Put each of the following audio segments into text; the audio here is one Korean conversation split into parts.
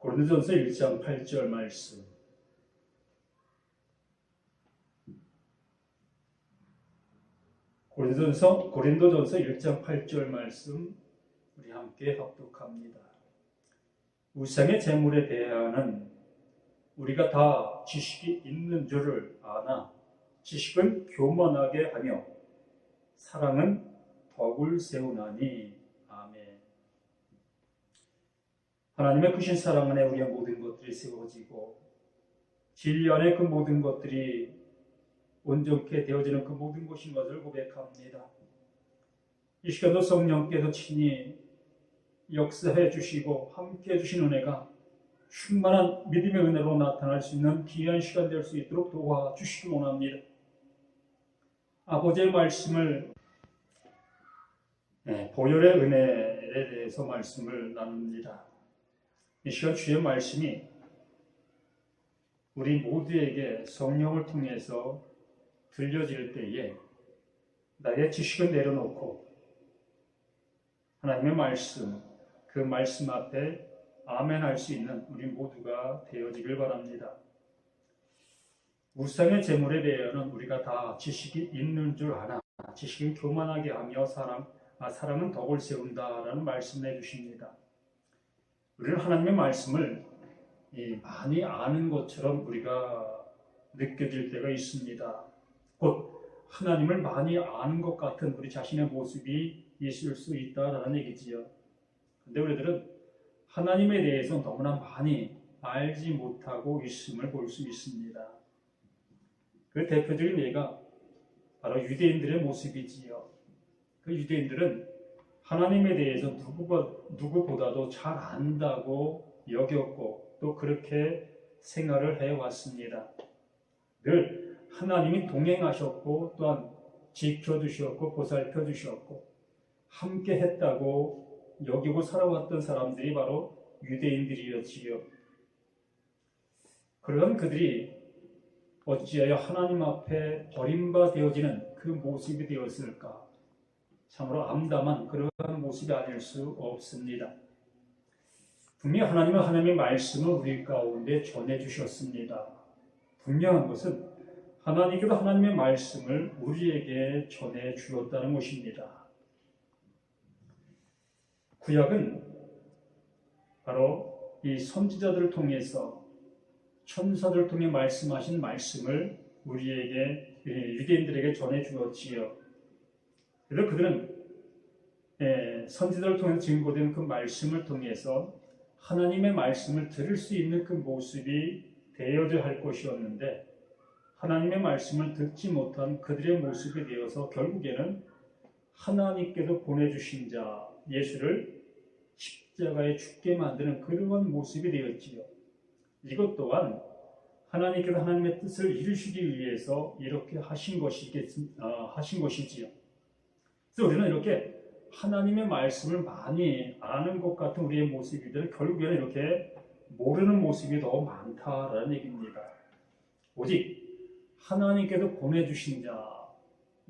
고린도전서 1장 8절 말씀. 고린도전서 1장 8절 말씀 우리 함께 합독합니다. 우상의 제물에 대하여는 우리가 다 지식이 있는 줄을 아나 지식은 교만하게 하며 사랑은 덕을 세우나니. 아멘. 하나님의 크신 사랑 안에 우리의 모든 것들이 세워지고 진리 안에 그 모든 것들이 온전케 되어지는 그 모든 것인 것을 고백합니다. 이 시간도 성령께서 친히 역사해 주시고 함께 해주신 은혜가 충만한 믿음의 은혜로 나타날 수 있는 귀한 시간 될 수 있도록 도와주시기 원합니다. 아버지의 말씀을 보혈의 은혜에 대해서 말씀을 나눕니다. 이 시간 주의 말씀이 우리 모두에게 성령을 통해서 들려질 때에 나의 지식을 내려놓고 하나님의 말씀, 그 말씀 앞에 아멘 할 수 있는 우리 모두가 되어지길 바랍니다. 우상의 제물에 대해서는 우리가 다 지식이 있는 줄 아나 지식은 교만하게 하며 사랑은 덕을 세운다라는 말씀을 해주십니다. 우리는 하나님의 말씀을 많이 아는 것처럼 우리가 느껴질 때가 있습니다. 곧 하나님을 많이 아는 것 같은 우리 자신의 모습이 있을 수 있다라는 얘기지요. 그런데 우리들은 하나님에 대해서 너무나 많이 알지 못하고 있음을 볼 수 있습니다. 그 대표적인 예가 바로 유대인들의 모습이지요. 그 유대인들은 하나님에 대해서 누구보다도 잘 안다고 여겼고 또 그렇게 생활을 해왔습니다. 늘 하나님이 동행하셨고 또한 지켜주셨고 보살펴주셨고 함께 했다고 여기고 살아왔던 사람들이 바로 유대인들이었지요. 그러던 그들이 어찌하여 하나님 앞에 버림받아지는 그 모습이 되었을까? 참으로 암담한 그러한 모습이 아닐 수 없습니다. 분명히 하나님은 하나님의 말씀을 우리 가운데 전해주셨습니다. 분명한 것은 하나님께서 하나님의 말씀을 우리에게 전해주었다는 것입니다. 구약은 바로 이 선지자들을 통해서 천사들을 통해 말씀하신 말씀을 우리에게 유대인들에게 전해주었지요. 그래서 그들은 선지자를 통해 증거된 그 말씀을 통해서 하나님의 말씀을 들을 수 있는 그 모습이 되어야 할 것이었는데 하나님의 말씀을 듣지 못한 그들의 모습이 되어서 결국에는 하나님께서 보내주신 자 예수를 십자가에 죽게 만드는 그러한 모습이 되었지요. 이것 또한 하나님께서 하나님의 뜻을 이루시기 위해서 이렇게 하신 것이지요. 그래서 우리는 이렇게 하나님의 말씀을 많이 아는 것 같은 우리의 모습이들 결국에는 이렇게 모르는 모습이 더 많다라는 얘기입니다. 오직 하나님께서 보내주신 자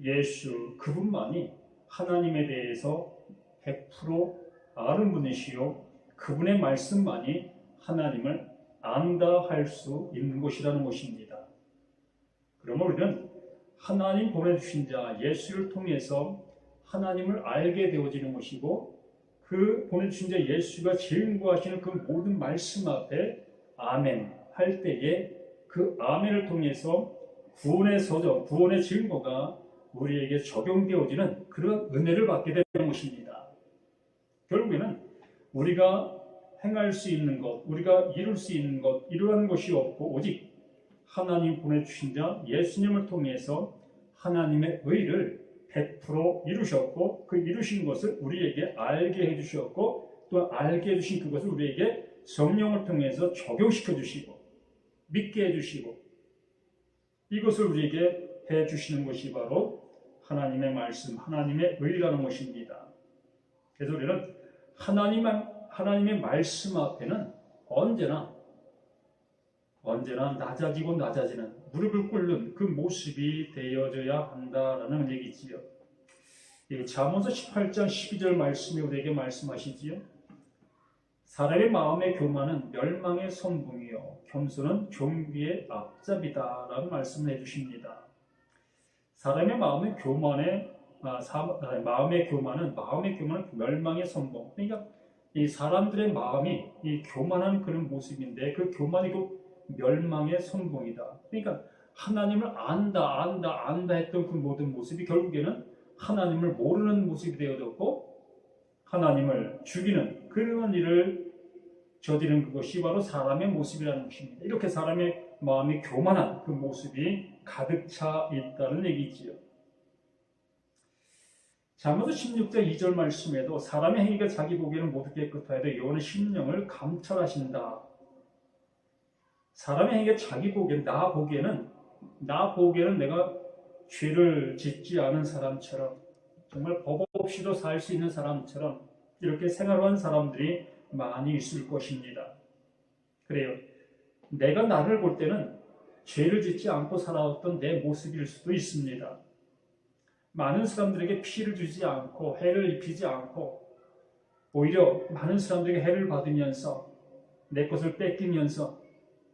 예수 그분만이 하나님에 대해서 100% 아는 분이시요 그분의 말씀만이 하나님을 안다 할 수 있는 것이라는 것입니다. 그러면 우리는 하나님 보내주신 자 예수를 통해서 하나님을 알게 되어지는 것이고 그 보내주신 자 예수가 증거하시는 그 모든 말씀 앞에 아멘 할 때에 그 아멘을 통해서 구원의 서적, 구원의 증거가 우리에게 적용되어지는 그런 은혜를 받게 되는 것입니다. 결국에는 우리가 행할 수 있는 것, 우리가 이룰 수 있는 것, 이러한 것이 없고 오직 하나님 보내주신 자 예수님을 통해서 하나님의 의를 100% 이루셨고 그 이루신 것을 우리에게 알게 해주셨고 또 알게 해주신 그것을 우리에게 성령을 통해서 적용시켜 주시고 믿게 해주시고 이것을 우리에게 해주시는 것이 바로 하나님의 말씀, 하나님의 의라는 것입니다. 그래서 우리는 하나님의 말씀 앞에는 언제나 낮아지고 낮아지는 무릎을 꿇는 그 모습이 되어져야 한다라는 얘기지요. 잠언서 18장 12절 말씀이 우리에게 말씀하시지요. 사람의 마음의 교만은 멸망의 선봉이요 겸손은 종비의 앞잡이다 라고 말씀을 해주십니다. 사람의 마음의 교만은 멸망의 선봉. 그러니까 이 사람들의 마음이 이 교만한 그런 모습인데 그 교만이 곧 멸망의 선봉이다. 그러니까 하나님을 안다 했던 그 모든 모습이 결국에는 하나님을 모르는 모습이 되어졌고 하나님을 죽이는 그런 일을 저지른 그것이 바로 사람의 모습이라는 것입니다. 이렇게 사람의 마음이 교만한 그 모습이 가득 차 있다는 얘기지요. 잠언 16장 2절 말씀에도 사람의 행위가 자기 보기에는 모두 깨끗하여도 여호와는 심령을 감찰하신다. 사람의 행위가 자기 보기에는 나 보기에는 내가 죄를 짓지 않은 사람처럼 정말 법 없이도 살 수 있는 사람처럼 이렇게 생활한 사람들이 많이 있을 것입니다. 그래요. 내가 나를 볼 때는 죄를 짓지 않고 살아왔던 내 모습일 수도 있습니다. 많은 사람들에게 피해를 주지 않고 해를 입히지 않고 오히려 많은 사람들에게 해를 받으면서 내 것을 뺏기면서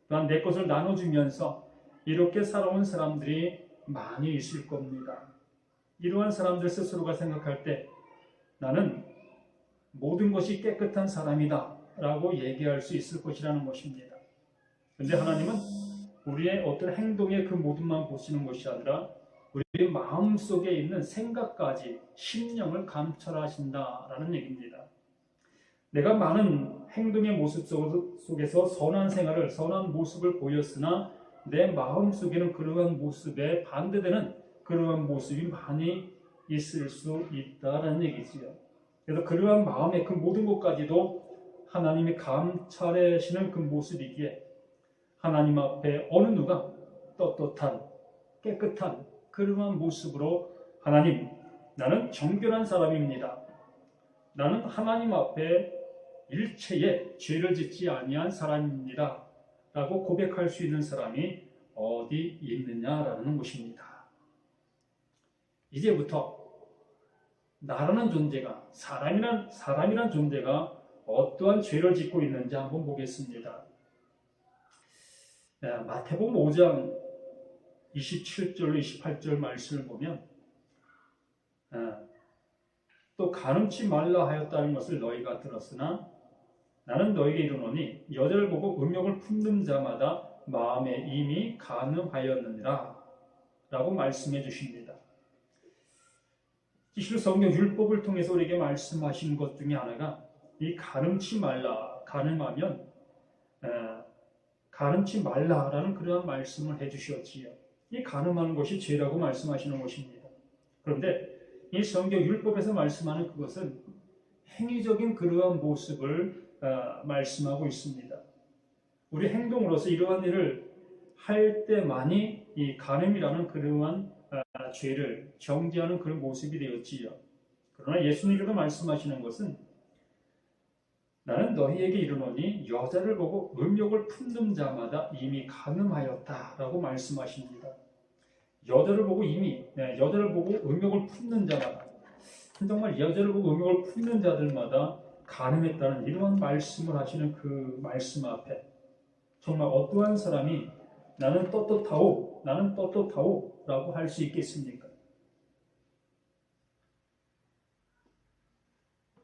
또한 내 것을 나눠주면서 이렇게 살아온 사람들이 많이 있을 겁니다. 이러한 사람들 스스로가 생각할 때 나는 모든 것이 깨끗한 사람이다 라고 얘기할 수 있을 것이라는 것입니다. 그런데 하나님은 우리의 어떤 행동의 그 모든만 보시는 것이 아니라 우리의 마음속에 있는 생각까지 심령을 감찰하신다라는 얘기입니다. 내가 많은 행동의 모습 속에서 선한 모습을 보였으나 내 마음속에는 그러한 모습에 반대되는 그러한 모습이 많이 있을 수 있다는 얘기지요. 그래서 그러한 마음의 그 모든 것까지도 하나님이 감찰하시는 그 모습이기에 하나님 앞에 어느 누가 떳떳한 깨끗한 그러한 모습으로 하나님, 나는 정결한 사람입니다. 나는 하나님 앞에 일체의 죄를 짓지 아니한 사람입니다. 라고 고백할 수 있는 사람이 어디 있느냐라는 것입니다. 이제부터 나라는 존재가 사람이란 존재가 어떠한 죄를 짓고 있는지 한번 보겠습니다. 마태복음 5장 27절로 28절 말씀을 보면 또 간음치 말라 하였다는 것을 너희가 들었으나 나는 너희에게 이르노니 여자를 보고 음욕을 품는 자마다 마음에 이미 간음하였느니라 라고 말씀해 주십니다. 사실 성경 율법을 통해서 우리에게 말씀하신 것 중에 하나가 이 간음치 말라, 간음치 말라라는 그러한 말씀을 해주셨지요. 이 간음하는 것이 죄라고 말씀하시는 것입니다. 그런데 이 성경 율법에서 말씀하는 그것은 행위적인 그러한 모습을 말씀하고 있습니다. 우리 행동으로서 이러한 일을 할 때만이 이 간음이라는 그러한 죄를 정죄하는 그런 모습이 되었지요. 그러나 예수님께서 말씀하시는 것은 나는 너희에게 이르노니 여자를 보고 음욕을 품는 자마다 이미 간음하였다라고 말씀하십니다. 여자를 보고 음욕을 품는 자마다 정말 여자를 보고 음욕을 품는 자들마다 간음했다는 이러한 말씀을 하시는 그 말씀 앞에 정말 어떠한 사람이 나는 떳떳하오 라고 할 수 있겠습니까?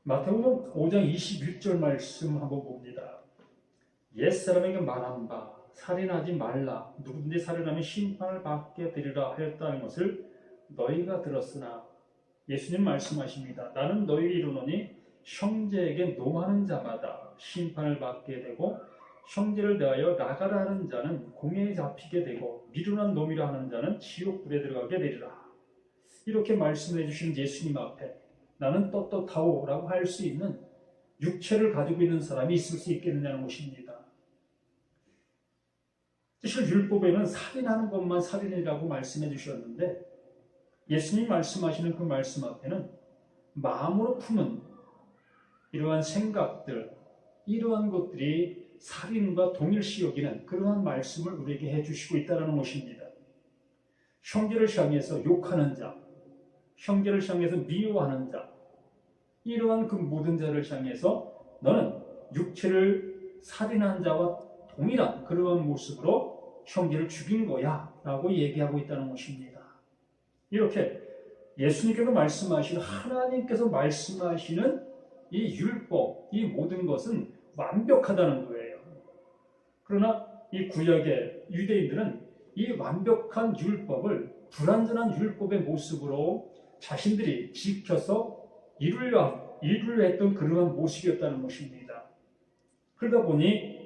마태복음 5장 21절 말씀 한번 봅니다. 옛사람에게 말한 바 살인하지 말라 누구든지 살인하면 심판을 받게 되리라 하였다는 것을 너희가 들었으나 예수님 말씀하십니다. 나는 너희에게 이르노니 형제에게 노하는 자마다 심판을 받게 되고 형제를 대하여 나가라 하는 자는 공회에 잡히게 되고 미련한 놈이라 하는 자는 지옥불에 들어가게 되리라. 이렇게 말씀해 주신 예수님 앞에 나는 떳떳하오 라고 할 수 있는 육체를 가지고 있는 사람이 있을 수 있겠느냐는 것입니다. 사실 율법에는 살인하는 것만 살인이라고 말씀해 주셨는데 예수님 말씀하시는 그 말씀 앞에는 마음으로 품은 이러한 생각들, 이러한 것들이 살인과 동일시 여기는 그러한 말씀을 우리에게 해주시고 있다는 것입니다. 형제를 향해서 욕하는 자, 형제를 향해서 미워하는 자, 이러한 그 모든 자를 향해서 너는 육체를 살인한 자와 동일한 그러한 모습으로 형제를 죽인 거야 라고 얘기하고 있다는 것입니다. 이렇게 예수님께서 말씀하시는, 하나님께서 말씀하시는 이 율법, 이 모든 것은 완벽하다는 거예요. 그러나 이 구약의 유대인들은 이 완벽한 율법을 불완전한 율법의 모습으로 자신들이 지켜서 이루려 했던 그러한 모습이었다는 것입니다. 그러다 보니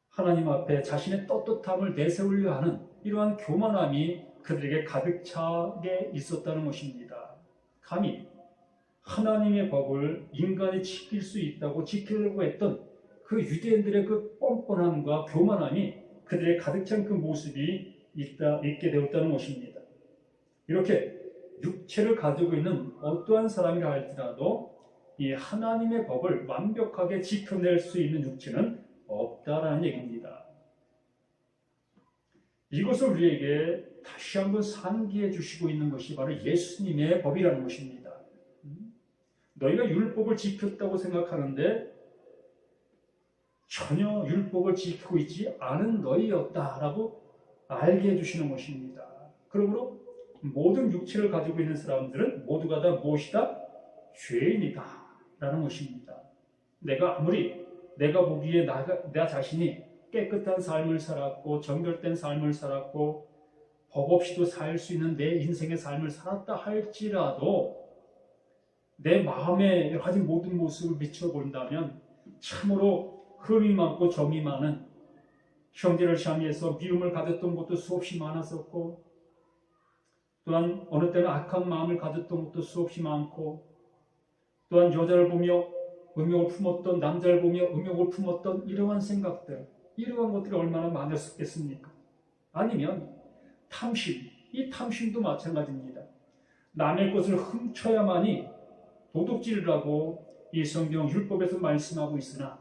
하나님 앞에 자신의 떳떳함을 내세우려 하는 이러한 교만함이 그들에게 가득 차게 있었다는 것입니다. 감히 하나님의 법을 인간이 지킬 수 있다고 지키려고 했던 그 유대인들의 그 뻔뻔함과 교만함이 그들의 가득 찬 그 모습이 있게 되었다는 것입니다. 이렇게 육체를 가지고 있는 어떠한 사람이라 할지라도 이 하나님의 법을 완벽하게 지켜낼 수 있는 육체는 없다라는 얘기입니다. 이것을 우리에게 다시 한번 상기해 주시고 있는 것이 바로 예수님의 법이라는 것입니다. 너희가 율법을 지켰다고 생각하는데 전혀 율법을 지키고 있지 않은 너희였다라고 알게 해주시는 것입니다. 그러므로 모든 육체를 가지고 있는 사람들은 모두가 다 무엇이다? 죄인이다 라는 것입니다. 내가 아무리 내가 보기에 나 자신이 깨끗한 삶을 살았고 정결된 삶을 살았고 법 없이도 살 수 있는 내 인생의 삶을 살았다 할지라도 내 마음의 여러 가지 모든 모습을 비춰본다면 참으로 흠이 많고 점이 많은, 형제를 향해서 미움을 가졌던 것도 수없이 많았었고, 또한 어느 때는 악한 마음을 가졌던 것도 수없이 많고, 또한 여자를 보며 음욕을 품었던, 남자를 보며 음욕을 품었던 이러한 생각들, 이러한 것들이 얼마나 많았겠습니까? 아니면 탐심, 이 탐심도 마찬가지입니다. 남의 것을 훔쳐야만이 도둑질이라고 이 성경 율법에서 말씀하고 있으나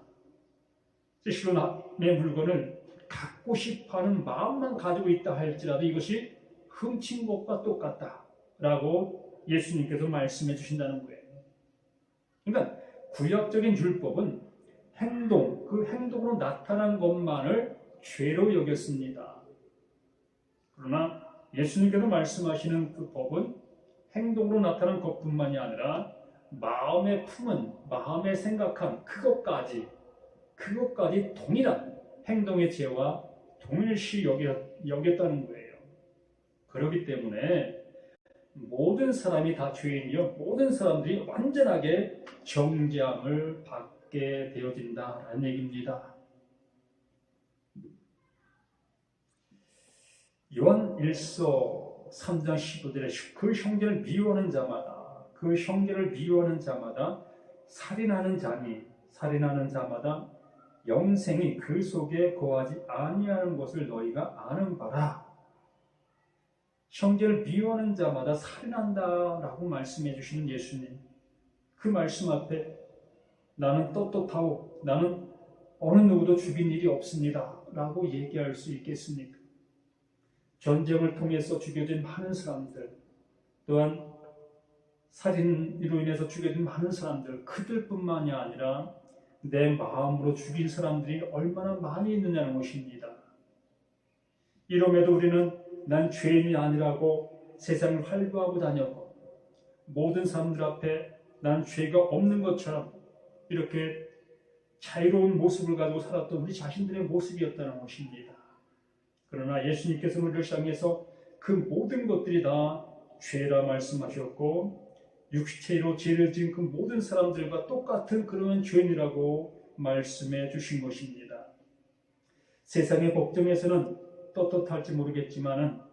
실로 남의 물건을 갖고 싶어하는 마음만 가지고 있다 할지라도 이것이 훔친 것과 똑같다라고 예수님께서 말씀해 주신다는 거예요. 그러니까 구약적인 율법은 행동, 그 행동으로 나타난 것만을 죄로 여겼습니다. 그러나 예수님께서 말씀하시는 그 법은 행동으로 나타난 것뿐만이 아니라 마음에 품은, 마음에 생각한 그것까지 동일한 행동의 죄와 동일시 여겼다는 거예요. 그렇기 때문에 모든 사람이 다 죄인이요, 모든 사람들이 완전하게 정죄함을 받게 되어진다라는 얘기입니다. 요한 1서 3장 15절에 그 형제를 미워하는 자마다 살인하는 자마다 영생이 그 속에 거하지 아니하는 것을 너희가 아는 바라. 형제를 미워하는 자마다 살인한다라고 말씀해 주시는 예수님, 그 말씀 앞에 나는 떳떳하고 나는 어느 누구도 죽인 일이 없습니다 라고 얘기할 수 있겠습니까? 전쟁을 통해서 죽여진 많은 사람들, 또한 살인으로 인해서 죽여진 많은 사람들, 그들뿐만이 아니라 내 마음으로 죽인 사람들이 얼마나 많이 있느냐는 것입니다. 이럼에도 우리는 난 죄인이 아니라고 세상을 활보하고 다녔고, 모든 사람들 앞에 난 죄가 없는 것처럼 이렇게 자유로운 모습을 가지고 살았던 우리 자신들의 모습이었다는 것입니다. 그러나 예수님께서는 우리를 향해서 그 모든 것들이 다 죄라 말씀하셨고, 육체로 죄를 지은 그 모든 사람들과 똑같은 그런 죄인이라고 말씀해 주신 것입니다. 세상의 법정에서는 떳떳할지 모르겠지만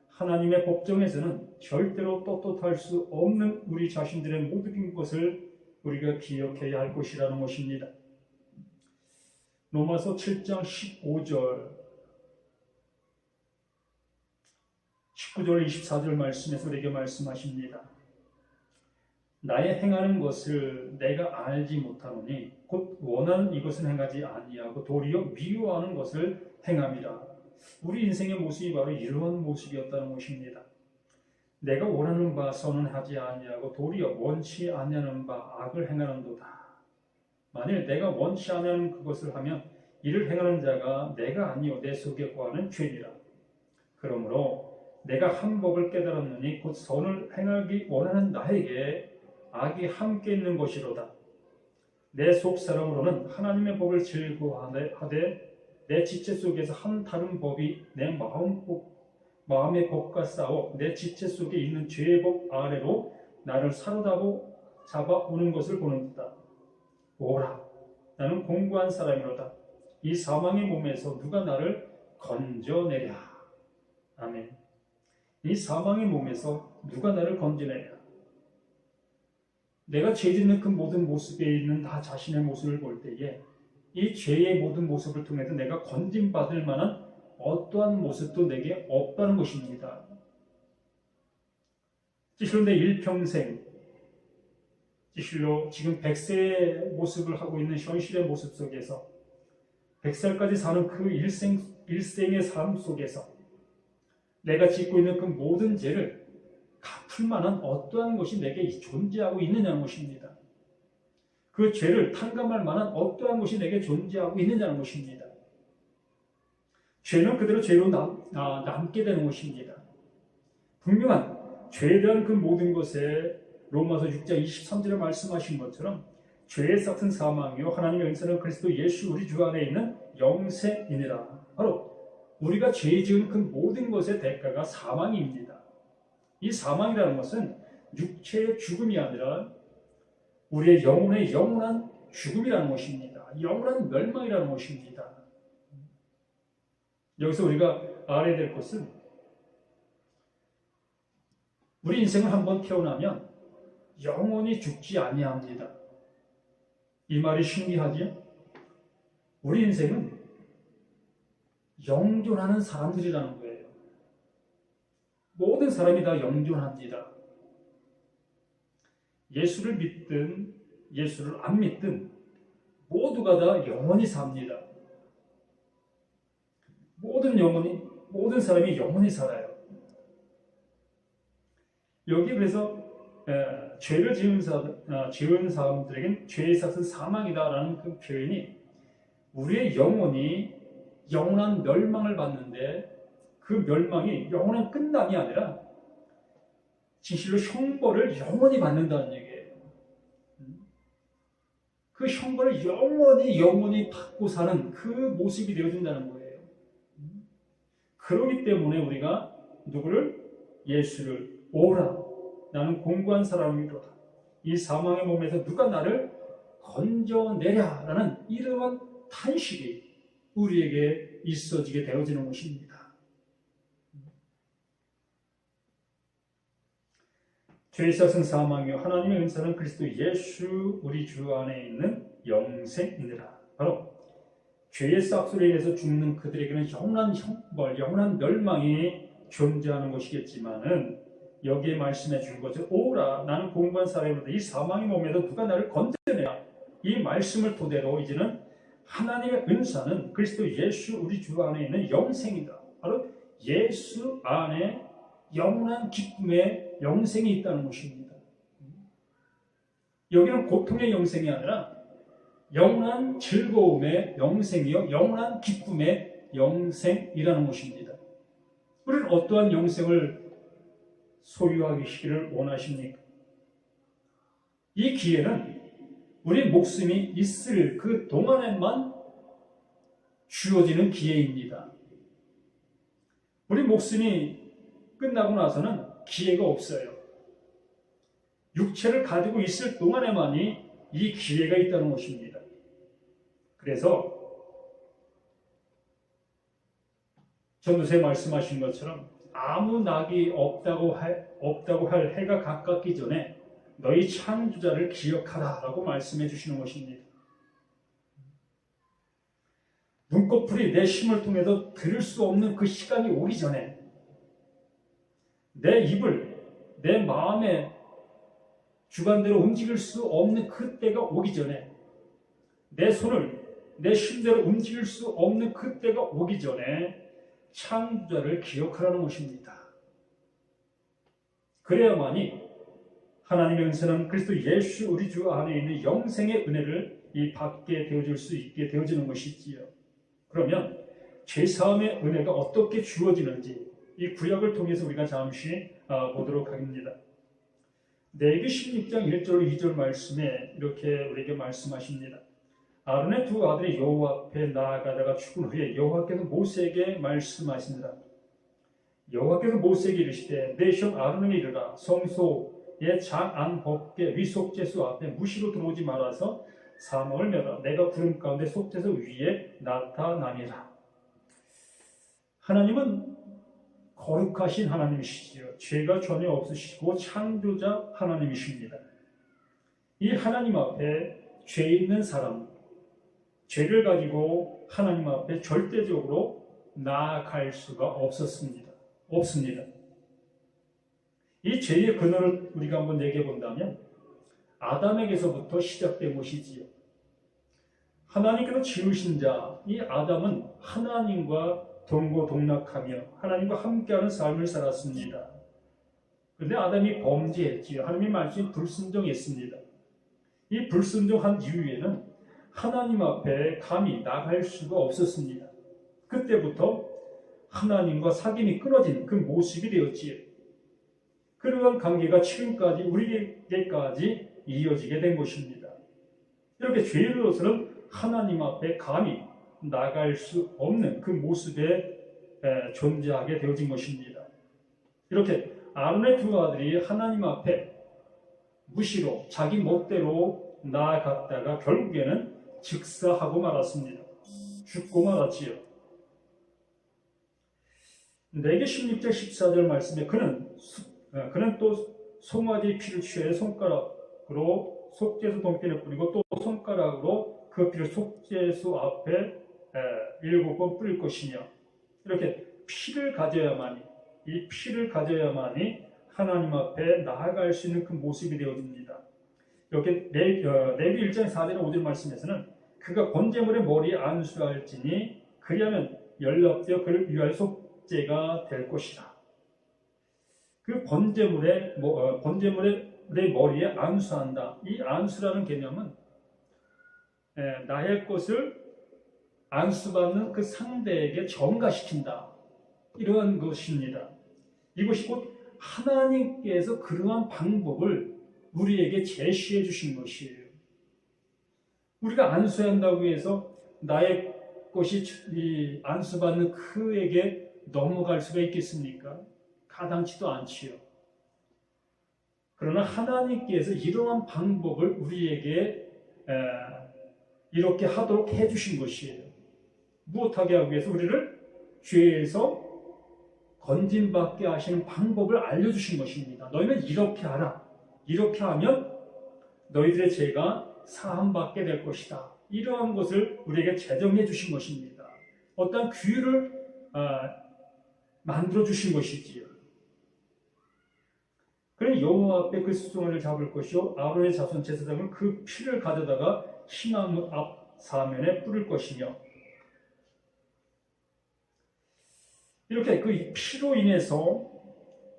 하나님의 법정에서는 절대로 떳떳할 수 없는 우리 자신들의 모든 것을 우리가 기억해야 할 것이라는 것입니다. 로마서 7장 19절 24절 말씀에서 우리에게 말씀하십니다. 나의 행하는 것을 내가 알지 못하노니 곧 원하는 이것은 행하지 아니하고 도리어 미워하는 것을 행함이라. 우리 인생의 모습이 바로 이러한 모습이었다는 것입니다. 내가 원하는 바 선은 하지 아니하고 도리어 원치 아니하는 바 악을 행하는도다. 만일 내가 원치 않는 그것을 하면 이를 행하는 자가 내가 아니요 내 속에 거하는 죄니라. 그러므로 내가 한 법을 깨달았느니 곧 선을 행하기 원하는 나에게 악이 함께 있는 것이로다. 내 속사람으로는 하나님의 법을 즐거워하되 내 지체 속에서 한 다른 법이 내 마음의 법과 싸워 내 지체 속에 있는 죄의 법 아래로 나를 사로잡아오는 것을 보는도다. 오라, 나는 공고한 사람이로다. 이 사망의 몸에서 누가 나를 건져내랴. 아멘. 이 사망의 몸에서 누가 나를 건져내랴. 내가 죄 짓는 그 모든 모습에 있는 나 자신의 모습을 볼 때에 이 죄의 모든 모습을 통해서 내가 건짐받을 만한 어떠한 모습도 내게 없다는 것입니다. 실로 내 일평생, 실로 지금 100세의 모습을 하고 있는 현실의 모습 속에서 100살까지 사는 그 일생의 삶 속에서 내가 짓고 있는 그 모든 죄를 갚을 만한 어떠한 것이 내게 존재하고 있느냐는 것입니다. 그 죄를 탕감할 만한 어떠한 것이 내게 존재하고 있느냐는 것입니다. 죄는 그대로 죄로 남게 되는 것입니다. 분명한 죄에 대한 그 모든 것에 로마서 6장 23절에 말씀하신 것처럼 죄의 싹은 사망이요 하나님의 은사는 그리스도 예수 우리 주 안에 있는 영생이니라. 바로 우리가 죄 지은 그 모든 것의 대가가 사망입니다. 이 사망이라는 것은 육체의 죽음이 아니라 우리의 영혼의 영원한 죽음이라는 것입니다. 영원한 멸망이라는 것입니다. 여기서 우리가 알아야 될 것은 우리 인생을 한번 태어나면 영원히 죽지 아니합니다. 이 말이 신기하지요? 우리 인생은 영존하는 사람들이라는 거예요. 모든 사람이 다 영존합니다. 예수를 믿든 예수를 안 믿든 모두가 다 영원히 삽니다. 모든 사람이 영원히 살아요. 여기 그래서 죄를 지은 사람들에겐 죄의 삭은 사망이다라는 그 표현이 우리의 영혼이 영원한 멸망을 받는데 그 멸망이 영원한 끝남이 아니라 진실로 형벌을 영원히 받는다는 얘기예요. 그 형벌을 영원히 받고 사는 그 모습이 되어진다는 거예요. 그렇기 때문에 우리가 누구를? 예수를 오라, 나는 공고한 사람이로다. 이 사망의 몸에서 누가 나를 건져내랴라는 이러한 탄식이 우리에게 있어지게 되어지는 것입니다. 죄의 삭은 사망이요 하나님의 은사는 그리스도 예수 우리 주 안에 있는 영생이니라. 바로 죄의 싹으로 인해서 죽는 그들에게는 영원한 형벌, 영원한 멸망이 존재하는 것이겠지만은 여기에 말씀해 준 것은 오라, 나는 공고한 사람이로다. 이 사망의 몸에서 누가 나를 건져내랴. 이 말씀을 토대로 이제는 하나님의 은사는 그리스도 예수 우리 주 안에 있는 영생이다. 바로 예수 안에 영원한 기쁨의 영생이 있다는 것입니다. 여기는 고통의 영생이 아니라 영원한 즐거움의 영생이요 영원한 기쁨의 영생이라는 것입니다. 우리는 어떠한 영생을 소유하시기를 원하십니까? 이 기회는 우리 목숨이 있을 그 동안에만 주어지는 기회입니다. 우리 목숨이 끝나고 나서는 기회가 없어요. 육체를 가지고 있을 동안에만이 이 기회가 있다는 것입니다. 그래서 전도서에 말씀하신 것처럼 아무 낙이 없다고 할 해가 가깝기 전에 너희 창조자를 기억하라 라고 말씀해 주시는 것입니다. 눈꺼풀이 내 힘을 통해서 들을 수 없는 그 시간이 오기 전에 내 입을 내 마음의 주관대로 움직일 수 없는 그 때가 오기 전에 내 손을 내 힘대로 움직일 수 없는 그 때가 오기 전에 창조자를 기억하라는 것입니다. 그래야만이 하나님의 은혜는 그리스도 예수 우리 주 안에 있는 영생의 은혜를 이 받게 되어질 수 있게 되어지는 것이지요. 그러면 죄사함의 은혜가 어떻게 주어지는지 이 구약을 통해서 우리가 잠시 보도록 하겠습니다. 레위기 16장 1절 2절 말씀에 이렇게 우리에게 말씀하십니다. 아론의 두 아들이 여호와 앞에 나아가다가 죽은 후에 여호와께서 모세에게 말씀하시니라. 여호와께서 모세에게 이르시되 내 형 아론에게 이르라. 성소의 장안 법궤 위속제수 앞에 무시로 들어오지 말아서 사망을 멸하라. 내가 구름 가운데 속죄소 위에 나타나니라. 하나님은 거룩하신 하나님이시지요. 죄가 전혀 없으시고 창조자 하나님이십니다. 이 하나님 앞에 죄 있는 사람, 죄를 가지고 하나님 앞에 절대적으로 나아갈 수가 없습니다. 이 죄의 근원을 우리가 한번 얘기해본다면 아담에게서부터 시작된 것이지요. 하나님께서 지으신 자, 이 아담은 하나님과 동고동락하며 하나님과 함께하는 삶을 살았습니다. 그런데 아담이 범죄했지요. 하나님의 말씀에 불순종했습니다. 이 불순종한 이후에는 하나님 앞에 감히 나갈 수가 없었습니다. 그때부터 하나님과 사귐이 끊어진 그 모습이 되었지요. 그러한 관계가 지금까지 우리에게까지 이어지게 된 것입니다. 이렇게 죄인으로서는 하나님 앞에 감히 나갈 수 없는 그 모습에 존재하게 되어진 것입니다. 이렇게 아론의 두 아들이 하나님 앞에 무시로 자기 멋대로 나아갔다가 결국에는 즉사하고 말았습니다. 죽고 말았지요. 레위기 16장 14절 말씀에 그는 또 송아지의 피를 취해 손가락으로 속죄소 동편에 뿌리고 또 손가락으로 그 피를 속죄소 앞에 7번 뿌릴 것이며, 이렇게 피를 가져야만이, 이 피를 가져야만이 하나님 앞에 나아갈 수 있는 그 모습이 되어집니다. 이렇게 레위기 1장 4절 5절 말씀에서는 그가 번제물의 머리에 안수할지니 그리하면 연락되어 그를 위하여 속죄가 될 것이라. 그 번제물의 머리에 안수한다. 이 안수라는 개념은 나의 것을 안수받는 그 상대에게 전가시킨다. 이러한 것입니다. 이것이 곧 하나님께서 그러한 방법을 우리에게 제시해 주신 것이에요. 우리가 안수한다고 해서 나의 것이 안수받는 그에게 넘어갈 수가 있겠습니까? 가당치도 않지요. 그러나 하나님께서 이러한 방법을 우리에게 이렇게 하도록 해주신 것이에요. 무엇하게 하기 위해서 우리를 죄에서 건짐받게 하시는 방법을 알려주신 것입니다. 너희는 이렇게 하라. 이렇게 하면 너희들의 죄가 사함받게 될 것이다. 이러한 것을 우리에게 제정해 주신 것입니다. 어떤 규율을 만들어 주신 것이지요. 그래 여호와 앞에 그 수송아지를 잡을 것이요 아론의 자손 제사장은 그 피를 가져다가 희망문 앞 사면에 뿌릴 것이며, 이렇게 그 피로 인해서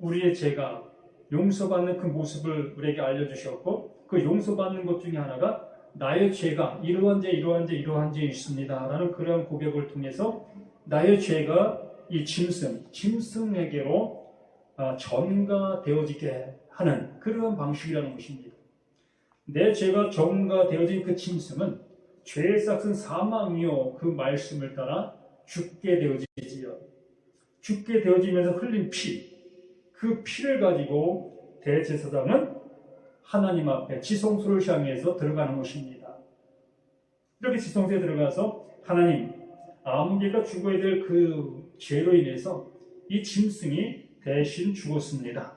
우리의 죄가 용서받는 그 모습을 우리에게 알려주셨고, 그 용서받는 것 중에 하나가 나의 죄가 이러한 죄 있습니다 라는 그러한 고백을 통해서 나의 죄가 이 짐승에게로 전가되어지게 하는 그러한 방식이라는 것입니다. 내 죄가 전가되어진 그 짐승은 죄의 삭은 사망이요 그 말씀을 따라 죽게 되어지지요. 죽게 되어지면서 흘린 피, 그 피를 가지고 대제사장은 하나님 앞에 지성소를 향해서 들어가는 것입니다. 이렇게 지성소에 들어가서 하나님, 아무개가 죽어야 될 그 죄로 인해서 이 짐승이 대신 죽었습니다.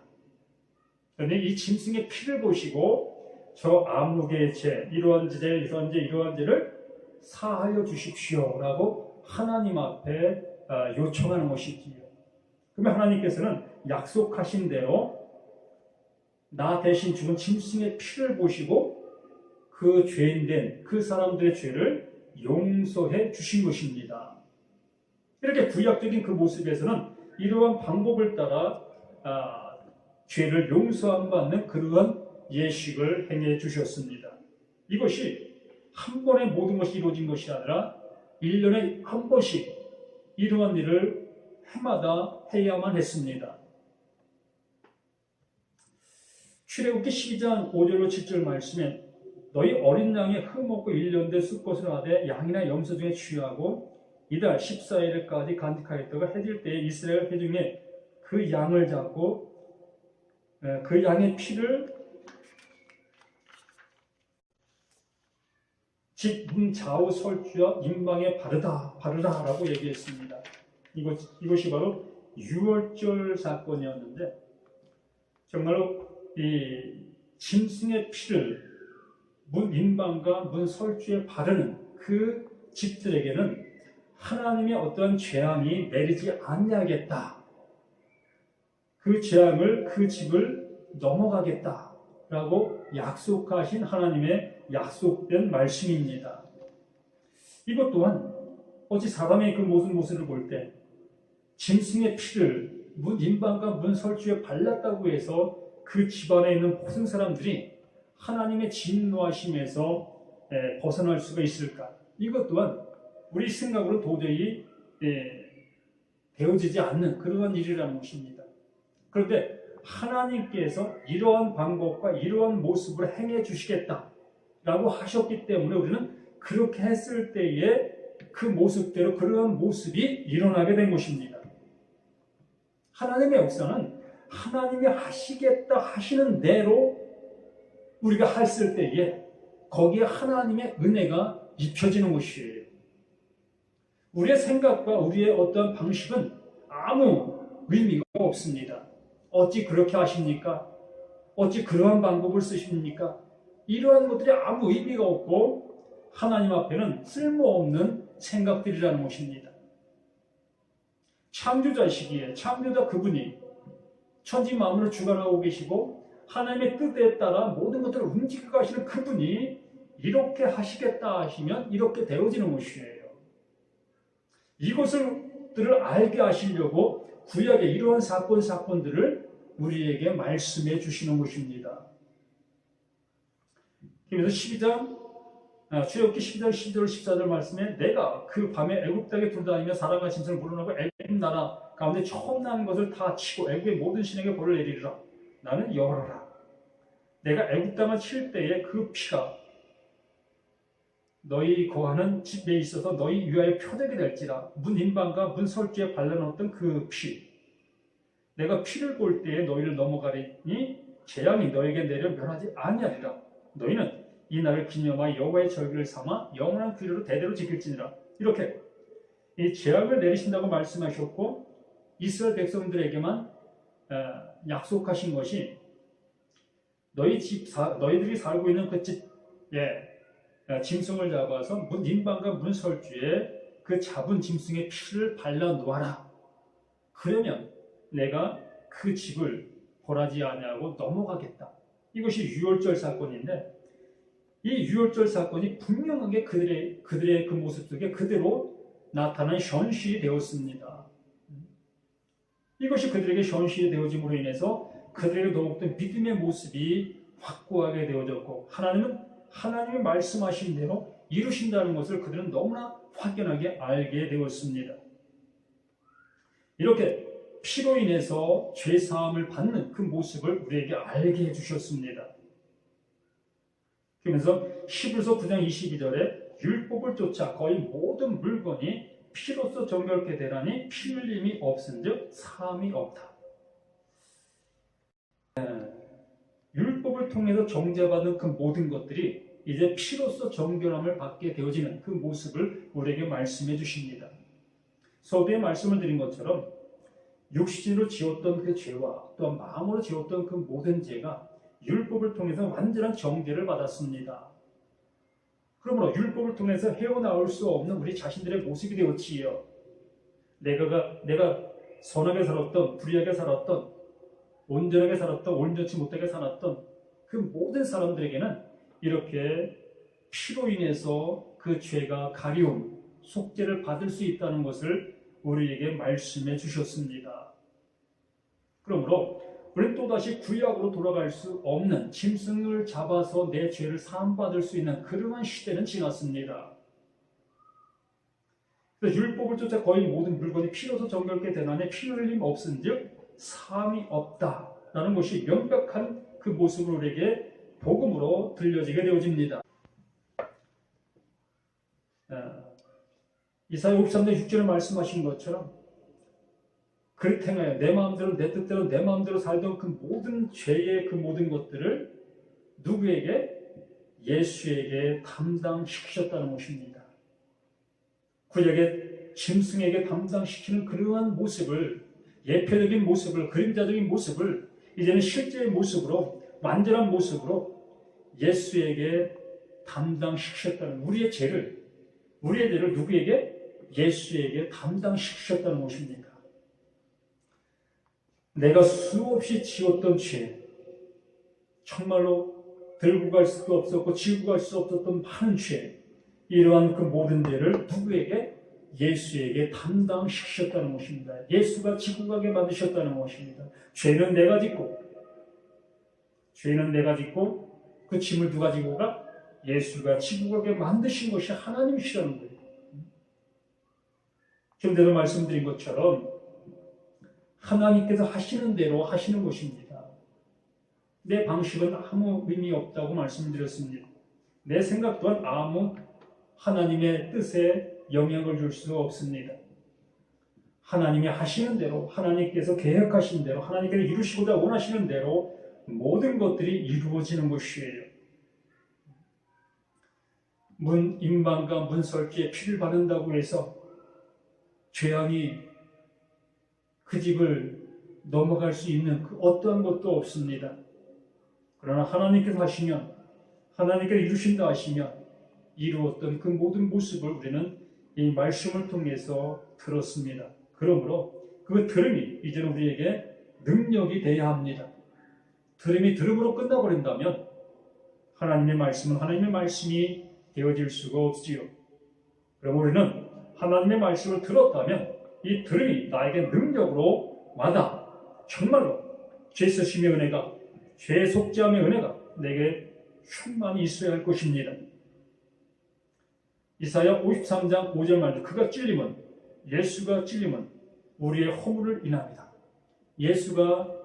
그런데 이 짐승의 피를 보시고 저 아무개의 죄, 이러한 죄를 사하여 주십시오라고 하나님 앞에 요청하는 것이지요. 그러면 하나님께서는 약속하신 대로 나 대신 죽은 짐승의 피를 보시고 그 죄인된 그 사람들의 죄를 용서해 주신 것입니다. 이렇게 구약적인 그 모습에서는 이러한 방법을 따라 죄를 용서함 받는 그러한 예식을 행해 주셨습니다. 이것이 한 번에 모든 것이 이루어진 것이 아니라 1년에 한 번씩 이러한 일을 해마다 해야만 했습니다. 출애굽기 12장 5절로 7절 말씀에 너희 어린 양의 흠없고 1년 된 수컷을 하되 양이나 염소 중에 취하고 이달 14일까지 간직하였다가 해질 때에 이스라엘 회중에 그 양을 잡고 그 양의 피를 집 좌우 설주와 임방에 바르라라고 얘기했습니다. 이것이 바로 유월절 사건이었는데 정말로 이 짐승의 피를 문 임방과 문 설주에 바르는 그 집들에게는 하나님의 어떠한 재앙이 내리지 않냐겠다. 그 재앙을 그 집을 넘어가겠다라고 약속하신 하나님의 약속된 말씀입니다. 이것 또한 어찌 사람의 그 모든 모습을 볼 때 짐승의 피를 문 임방과 문 설주에 발랐다고 해서 그 집안에 있는 모든 사람들이 하나님의 진노하심에서 벗어날 수가 있을까? 이것 또한 우리 생각으로 도저히 되어지지 않는 그러한 일이라는 것입니다. 그런데 하나님께서 이러한 방법과 이러한 모습을 행해 주시겠다라고 하셨기 때문에 우리는 그렇게 했을 때에 그 모습대로 그러한 모습이 일어나게 된 것입니다. 하나님의 역사는 하나님이 하시겠다 하시는 대로 우리가 했을 때에 거기에 하나님의 은혜가 입혀지는 것이에요. 우리의 생각과 우리의 어떤 방식은 아무 의미가 없습니다. 어찌 그렇게 하십니까? 어찌 그러한 방법을 쓰십니까? 이러한 것들이 아무 의미가 없고 하나님 앞에는 쓸모없는 생각들이라는 것입니다. 창조자이시기에 창조자 그분이 천지 만물을 주관하고 계시고 하나님의 뜻에 따라 모든 것들을 움직이고 가시는 그분이 이렇게 하시겠다 하시면 이렇게 되어지는 것이에요. 이것들을 알게 하시려고 구약의 이러한 사건들을 우리에게 말씀해 주시는 것입니다. 그래서 출애굽기 12장 12절 14절 말씀에 내가 그 밤에 애굽 땅에 돌아다니며 사람과 짐승을 물어나고 애굽 나라 가운데 처음 난 것을 다 치고 애굽의 모든 신에게 벌을 내리리라. 나는 여호와라. 내가 애굽 땅을 칠 때에 그 피가 너희 거하는 집에 있어서 너희 위하여 표적이 될지라. 문 임방과 문 설주에 발라놓았던 그 피. 내가 피를 볼 때에 너희를 넘어가리니 재앙이 너에게 내려 멸하지 아니하리라. 너희는 이 날을 기념하여 여호와의 절기를 삼아 영원한 규례로 대대로 지킬지니라. 이렇게 이 재앙을 내리신다고 말씀하셨고 이스라엘 백성들에게만 약속하신 것이 너희들이 살고 있는 그 집에 짐승을 잡아서 문 임방과 문 설주에 그 잡은 짐승의 피를 발라 놓아라. 그러면 내가 그 집을 벌하지 아니하고 넘어가겠다. 이것이 유월절 사건인데 이 유월절 사건이 분명하게 그들의 그 모습 속에 그대로 나타난 현실이 되었습니다. 이것이 그들에게 현실이 되어짐으로 인해서 그들에게 더욱더 믿음의 모습이 확고하게 되어졌고 하나님이 말씀하신 대로 이루신다는 것을 그들은 너무나 확연하게 알게 되었습니다. 이렇게 피로 인해서 죄사함을 받는 그 모습을 우리에게 알게 해주셨습니다. 그러면서 히브리서 9장 22절에 율법을 쫓아 거의 모든 물건이 피로써 정결케 되라니 피 흘림이 없은즉 사함이 없다. 율법을 통해서 정죄받은 그 모든 것들이 이제 피로써 정결함을 받게 되어지는 그 모습을 우리에게 말씀해 주십니다. 서두에 말씀을 드린 것처럼 육신으로 지었던 그 죄와 또한 마음으로 지었던 그 모든 죄가 율법을 통해서 완전한 정죄를 받았습니다. 그러므로 율법을 통해서 헤어나올 수 없는 우리 자신들의 모습이 되었지요. 내가 선하게 살았던, 불의하게 살았던, 온전하게 살았던, 온전치 못하게 살았던 그 모든 사람들에게는 이렇게 피로 인해서 그 죄가 가리움, 속죄를 받을 수 있다는 것을 우리에게 말씀해 주셨습니다. 그러므로 우리는 또다시 구약으로 돌아갈 수 없는, 짐승을 잡아서 내 죄를 사함받을 수 있는 그러한 시대는 지났습니다. 그래서 율법을 쫓아 거의 모든 물건이 피로서 정결케 되나니 피 흘림 없은즉 사함이 없다라는 것이 명백한 그 모습을 우리에게 복음으로 들려지게 되어집니다. 이사야 53장 6절에 말씀하신 것처럼 그렇게 행하여 내 마음대로 내 뜻대로 내 마음대로 살던 그 모든 죄의 그 모든 것들을 누구에게? 예수에게 담당시키셨다는 것입니다. 구약의 짐승에게 담당시키는 그러한 모습을, 예표적인 모습을, 그림자적인 모습을 이제는 실제의 모습으로, 완전한 모습으로 예수에게 담당시키셨다는, 우리의 죄를 누구에게? 예수에게 담당시키셨다는 것입니다. 내가 수없이 지었던 죄, 정말로 들고 갈 수도 없었고 지고 갈 수 없었던 많은 죄, 이러한 그 모든 죄를 누구에게? 예수에게 담당시키셨다는 것입니다. 예수가 지고 가게 만드셨다는 것입니다. 죄는 내가 짓고 그 짐을 누가 지고 가? 예수가 지고 가게 만드신 것이 하나님이시라는 거예요. 좀 전에 말씀드린 것처럼 하나님께서 하시는 대로 하시는 것입니다. 내 방식은 아무 의미 없다고 말씀드렸습니다. 내 생각 또한 아무 하나님의 뜻에 영향을 줄 수 없습니다. 하나님이 하시는 대로, 하나님께서 계획하신 대로, 하나님께서 이루시고자 원하시는 대로 모든 것들이 이루어지는 것이에요. 임방과 문설주에 피를 바른다고 해서 죄악이 그 집을 넘어갈 수 있는 그 어떠한 것도 없습니다. 그러나 하나님께서 하시면, 하나님께서 이루신다 하시면 이루었던 그 모든 모습을 우리는 이 말씀을 통해서 들었습니다. 그러므로 그 들음이 이제는 우리에게 능력이 되어야 합니다. 들음이 들음으로 끝나버린다면 하나님의 말씀은 하나님의 말씀이 되어질 수가 없지요. 그럼 우리는 하나님의 말씀을 들었다면 이 들음이 나에게 능력으로 와다 정말로 죄 쓰심의 은혜가, 죄 속죄함의 은혜가 내게 충만히 있어야 할 것입니다. 이사야 53장 5절 말씀, 예수가 찔림은 우리의 허물을 인합니다. 예수가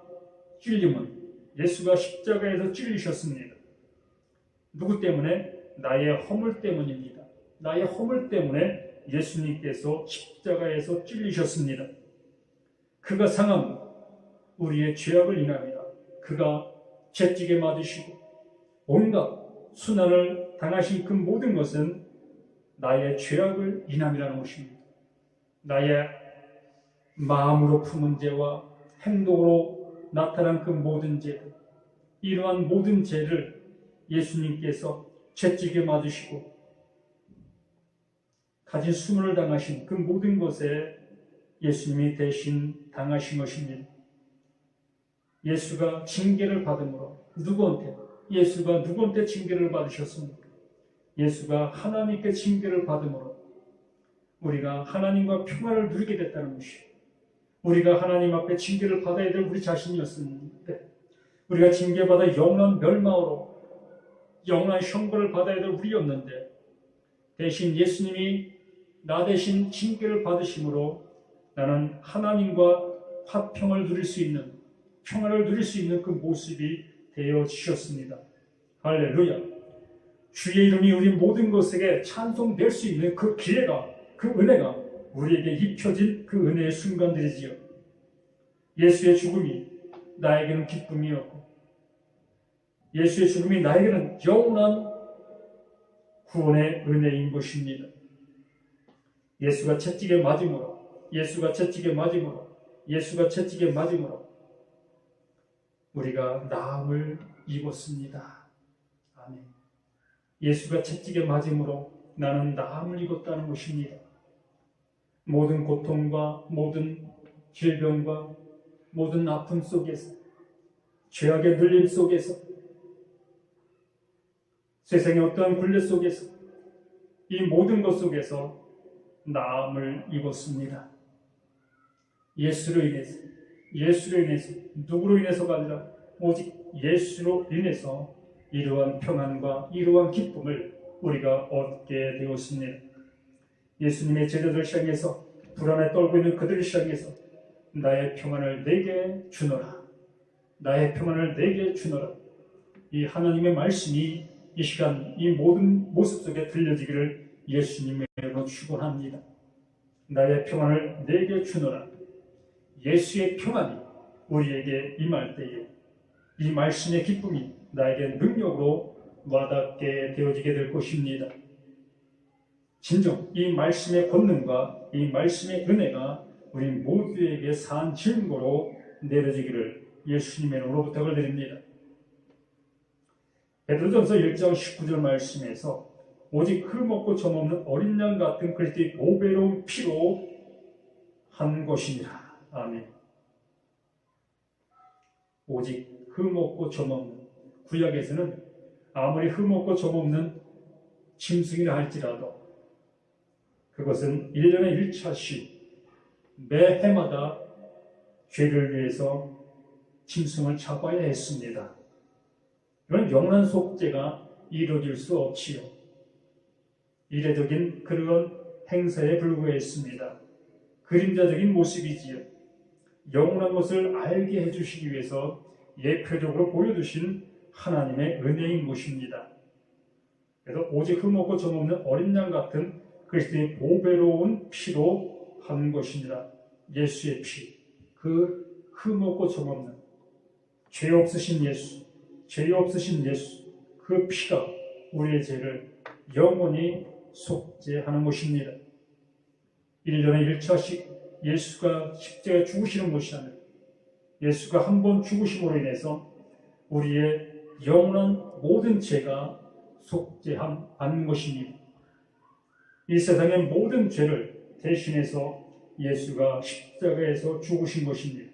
십자가에서 찔리셨습니다. 누구 때문에? 나의 허물 때문입니다. 나의 허물 때문에 예수님께서 십자가에서 찔리셨습니다. 그가 상함 우리의 죄악을 인합니다. 그가 채찍에 맞으시고 온갖 수난을 당하신 그 모든 것은 나의 죄악을 인함이라는 것입니다. 나의 마음으로 품은 죄와 행동으로 나타난 그 모든 죄들, 이러한 모든 죄를 예수님께서 채찍에 맞으시고 가진 수문을 당하신 그 모든 것에 예수님이 대신 당하신 것입니다. 예수가 징계를 받음으로 예수가 누구한테 징계를 받으셨습니까? 예수가 하나님께 징계를 받음으로 우리가 하나님과 평화를 누리게 됐다는 것이에요. 우리가 하나님 앞에 징계를 받아야 될 우리 자신이었는데, 우리가 징계받아 영원한 멸망으로 영원한 형벌을 받아야 될 우리였는데, 대신 예수님이 나 대신 징계를 받으심으로 나는 하나님과 화평을 누릴 수 있는, 평화를 누릴 수 있는 그 모습이 되어지셨습니다. 할렐루야. 주의 이름이 우리 모든 것에게 찬송될 수 있는 그 기회가, 그 은혜가 우리에게 입혀진 그 은혜의 순간들이지요. 예수의 죽음이 나에게는 기쁨이었고, 예수의 죽음이 나에게는 영원한 구원의 은혜인 것입니다. 예수가 채찍에 맞음으로 우리가 나음을 입었습니다. 아멘. 예수가 채찍에 맞음으로 나는 나음을 입었다는 것입니다. 모든 고통과 모든 질병과 모든 아픔 속에서, 죄악의 눌림 속에서, 세상의 어떠한 굴레 속에서, 이 모든 것 속에서 나음을 입었습니다. 예수로 인해서, 예수로 인해서, 누구로 인해서가 아니라 오직 예수로 인해서 이러한 평안과 이러한 기쁨을 우리가 얻게 되었습니다. 예수님의 제자들 향해서, 불안에 떨고 있는 그들을 향해서 나의 평안을 내게 주노라, 나의 평안을 내게 주노라, 이 하나님의 말씀이 이 시간 이 모든 모습 속에 들려지기를 예수님으로 축원합니다. 나의 평안을 내게 주노라. 예수의 평안이 우리에게 임할 때에 이 말씀의 기쁨이 나에게 능력으로 와닿게 되어지게 될 것입니다. 진정 이 말씀의 권능과 이 말씀의 은혜가 우리 모두에게 산 증거로 내려지기를 예수님의 이름으로 부탁을 드립니다. 베드로전서 1장 19절 말씀에서 오직 흠없고 점없는 어린 양 같은 그리스도의 보배로운 피로 한 것이니라. 아멘. 오직 흠없고 점없는, 구약에서는 아무리 흠없고 점없는 짐승이라 할지라도 그것은 1년에 1차씩 매 해마다 죄를 위해서 짐승을 잡아야 했습니다. 이런 영원한 속죄가 이루어질 수 없지요. 이례적인 그런 행사에 불과했습니다. 그림자적인 모습이지요. 영원한 것을 알게 해주시기 위해서 예표적으로 보여주신 하나님의 은혜인 것입니다. 그래서 오직 흠없고 점없는 어린 양 같은 그리스도의 보배로운 피로 한 것이니라. 예수의 피, 그 흠없고 점없는 죄 없으신 예수, 죄 없으신 예수, 그 피가 우리의 죄를 영원히 속죄하는 것입니다. 1년에 1차씩 예수가 십자가에 죽으시는 것이 아니라 예수가 한 번 죽으심으로 인해서 우리의 영원한 모든 죄가 속죄하는 것입니다. 이 세상의 모든 죄를 대신해서 예수가 십자가에서 죽으신 것입니다.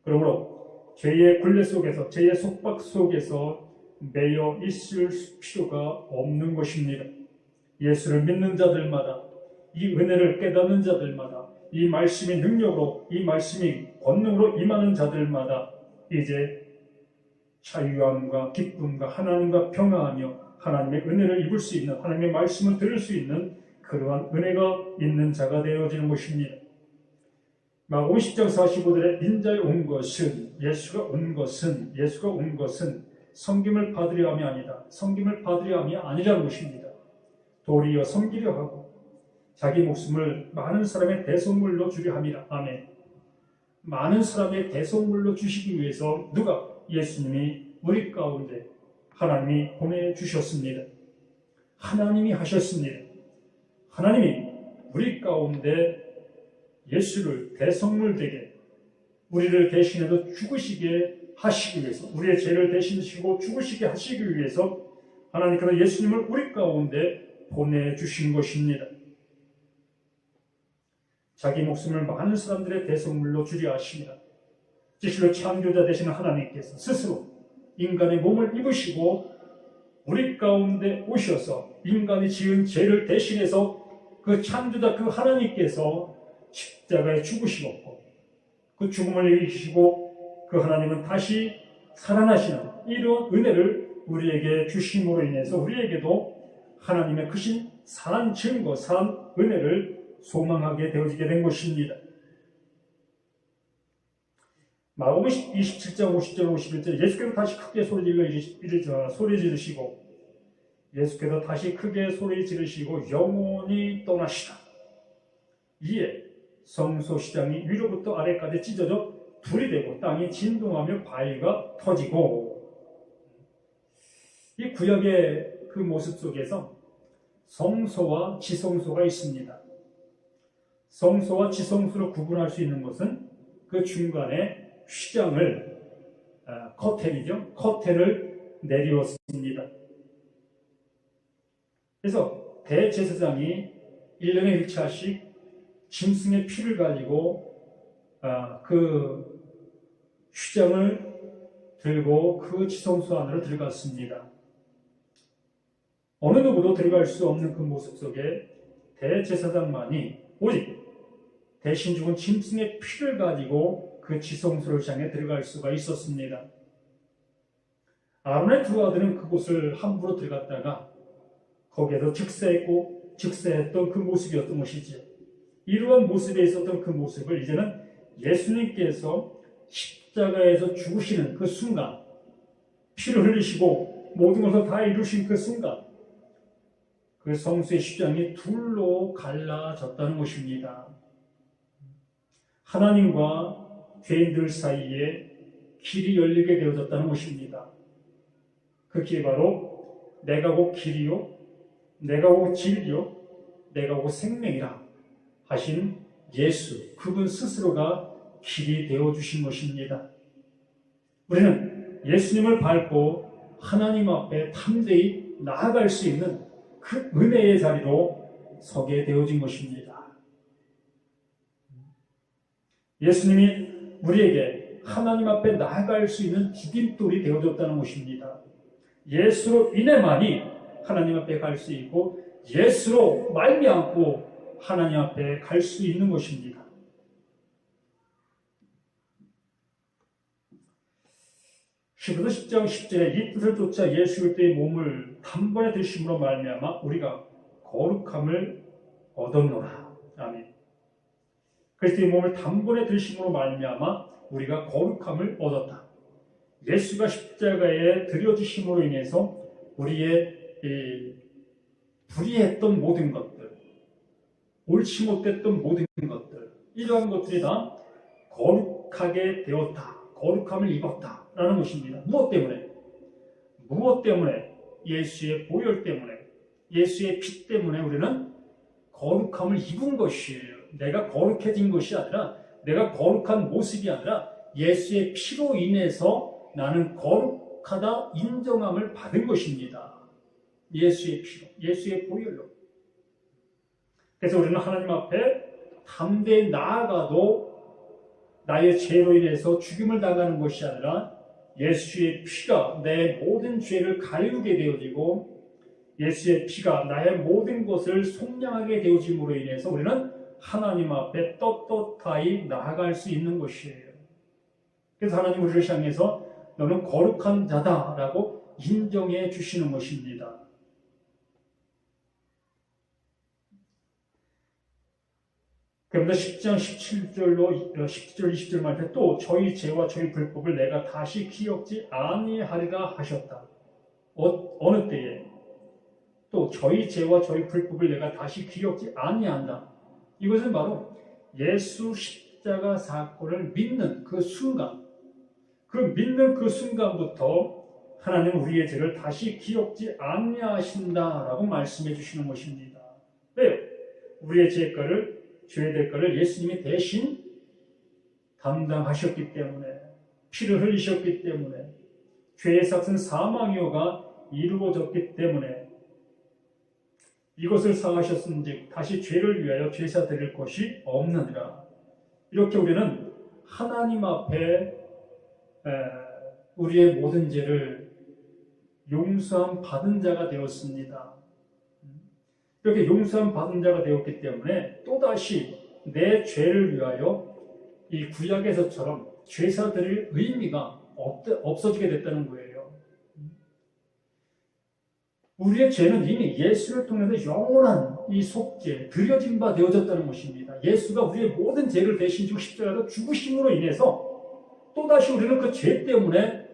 그러므로 죄의 굴레 속에서, 죄의 속박 속에서 매여 있을 필요가 없는 것입니다. 예수를 믿는 자들마다, 이 은혜를 깨닫는 자들마다, 이 말씀의 능력으로, 이 말씀이 권능으로 임하는 자들마다 이제 자유함과 기쁨과 하나님과 평화하며 하나님의 은혜를 입을 수 있는, 하나님의 말씀을 들을 수 있는 그러한 은혜가 있는 자가 되어지는 것입니다. 마가복음 10장 45절에 인자에 온 것은, 예수가 온 것은 섬김을 받으려 함이 아니다. 섬김을 받으려 함이 아니라는 것입니다. 도리어 섬기려 하고 자기 목숨을 많은 사람의 대속물로 주려 함이라. 아멘. 많은 사람의 대속물로 주시기 위해서 누가? 예수님이 우리 가운데 하나님이 보내주셨습니다. 하나님이 하셨습니다. 하나님이 우리 가운데 예수를 대속물 되게 우리를 대신해서 죽으시게 하시기 위해서, 우리의 죄를 대신하시고 죽으시게 하시기 위해서 하나님께서 예수님을 우리 가운데 보내주신 것입니다. 자기 목숨을 많은 사람들의 대속물로 주려 하십니다. 진실로 창조자 되시는 하나님께서 스스로 인간의 몸을 입으시고 우리 가운데 오셔서 인간이 지은 죄를 대신해서 그 창조자 그 하나님께서 십자가에 죽으시고 그 죽음을 이기시고 그 하나님은 다시 살아나시는 이런 은혜를 우리에게 주심으로 인해서 우리에게도 하나님의 크신 산 증거, 산 은혜를 소망하게 되어지게 된 것입니다. 마가복음 27장 50절 51절 예수께서 다시 크게 소리 지르시고 예수께서 다시 크게 소리 지르시고 영원히 떠나시다. 이에 성소 시장이 위로부터 아래까지 찢어져 불이 되고 땅이 진동하며 바위가 터지고, 이 구약의 그 모습 속에서 성소와 지성소가 있습니다. 성소와 지성소를 구분할 수 있는 것은 그 중간에 휘장을, 커튼을 내리웠습니다. 그래서 대제사장이 1년에 1차씩 짐승의 피를 가지고 그 휘장을 들고 그 지성소 안으로 들어갔습니다. 어느 누구도 들어갈 수 없는 그 모습 속에 대제사장만이 오직 대신 죽은 짐승의 피를 가지고 그 그 지성소를 향해 들어갈 수가 있었습니다. 아론의 두 아들은 그곳을 함부로 들어갔다가 거기에도 즉세했던 그 모습이었던 것이지요. 이러한 모습에 있었던 그 모습을 이제는 예수님께서 십자가에서 죽으시는 그 순간, 피를 흘리시고 모든 것을 다 이루신 그 순간, 그 성수의 십장이 둘로 갈라졌다는 것입니다. 하나님과 죄인들 사이에 길이 열리게 되어졌다는 것입니다. 그 길이 바로 내가 곧 길이요, 내가 곧 진리요, 내가 곧 생명이라 하신 예수, 그분 스스로가 길이 되어주신 것입니다. 우리는 예수님을 밟고 하나님 앞에 담대히 나아갈 수 있는 그 은혜의 자리로 서게 되어진 것입니다. 예수님이 우리에게 하나님 앞에 나아갈 수 있는 디딤돌이 되어줬다는 것입니다. 예수로 인해만이 하나님 앞에 갈 수 있고 예수로 말미암고 하나님 앞에 갈 수 있는 것입니다. 히브리서 10장 10절에 이 뜻을 쫓아 예수 그리스도의 몸을 단번에 드심으로 말미암아 우리가 거룩함을 얻었노라. 아멘. 그리스도의 몸을 단번에 드심으로 말미암아 우리가 거룩함을 얻었다. 예수가 십자가에 들여주심으로 인해서 우리의 불의했던 모든 것들, 옳지 못했던 모든 것들, 이러한 것들이 다 거룩하게 되었다. 거룩함을 입었다라는 것입니다. 무엇 때문에? 무엇 때문에? 예수의 보혈 때문에, 예수의 피 때문에 우리는 거룩함을 입은 것이에요. 내가 거룩해진 것이 아니라, 내가 거룩한 모습이 아니라 예수의 피로 인해서 나는 거룩하다 인정함을 받은 것입니다. 예수의 피로, 예수의 보혈로. 그래서 우리는 하나님 앞에 담대히 나아가도 나의 죄로 인해서 죽임을 당하는 것이 아니라 예수의 피가 내 모든 죄를 가리우게 되어지고 예수의 피가 나의 모든 것을 속량하게 되어짐으로 인해서 우리는 하나님 앞에 떳떳하게 나아갈 수 있는 것이에요. 그래서 하나님 우리를 향해서 너는 거룩한 자다라고 인정해 주시는 것입니다. 그러면서 10장 17절로 17절 20절 말때 또 저희 죄와 저희 불법을 내가 다시 기억지 아니하리라 하셨다. 어느 때에? 또 저희 죄와 저희 불법을 내가 다시 기억지 아니한다. 이것은 바로 예수 십자가 사건을 믿는 그 순간, 그 믿는 그 순간부터 하나님은 우리의 죄를 다시 기억지 아니하신다라고 말씀해 주시는 것입니다. 왜요? 우리의 죄의 대가를 예수님이 대신 담당하셨기 때문에, 피를 흘리셨기 때문에, 죄의 삭은 사망이요가 이루어졌기 때문에 이것을 사하셨은즉 다시 죄를 위하여 제사 드릴 것이 없느니라. 이렇게 우리는 하나님 앞에 우리의 모든 죄를 용서함 받은 자가 되었습니다. 이렇게 용서함 받은 자가 되었기 때문에 또다시 내 죄를 위하여 이 구약에서처럼 제사 드릴 의미가 없어지게 됐다는 거예요. 우리의 죄는 이미 예수를 통해서 영원한 이 속죄, 드려진 바 되어졌다는 것입니다. 예수가 우리의 모든 죄를 대신 지고 십자가에서 죽으심으로 인해서 또다시 우리는 그 죄 때문에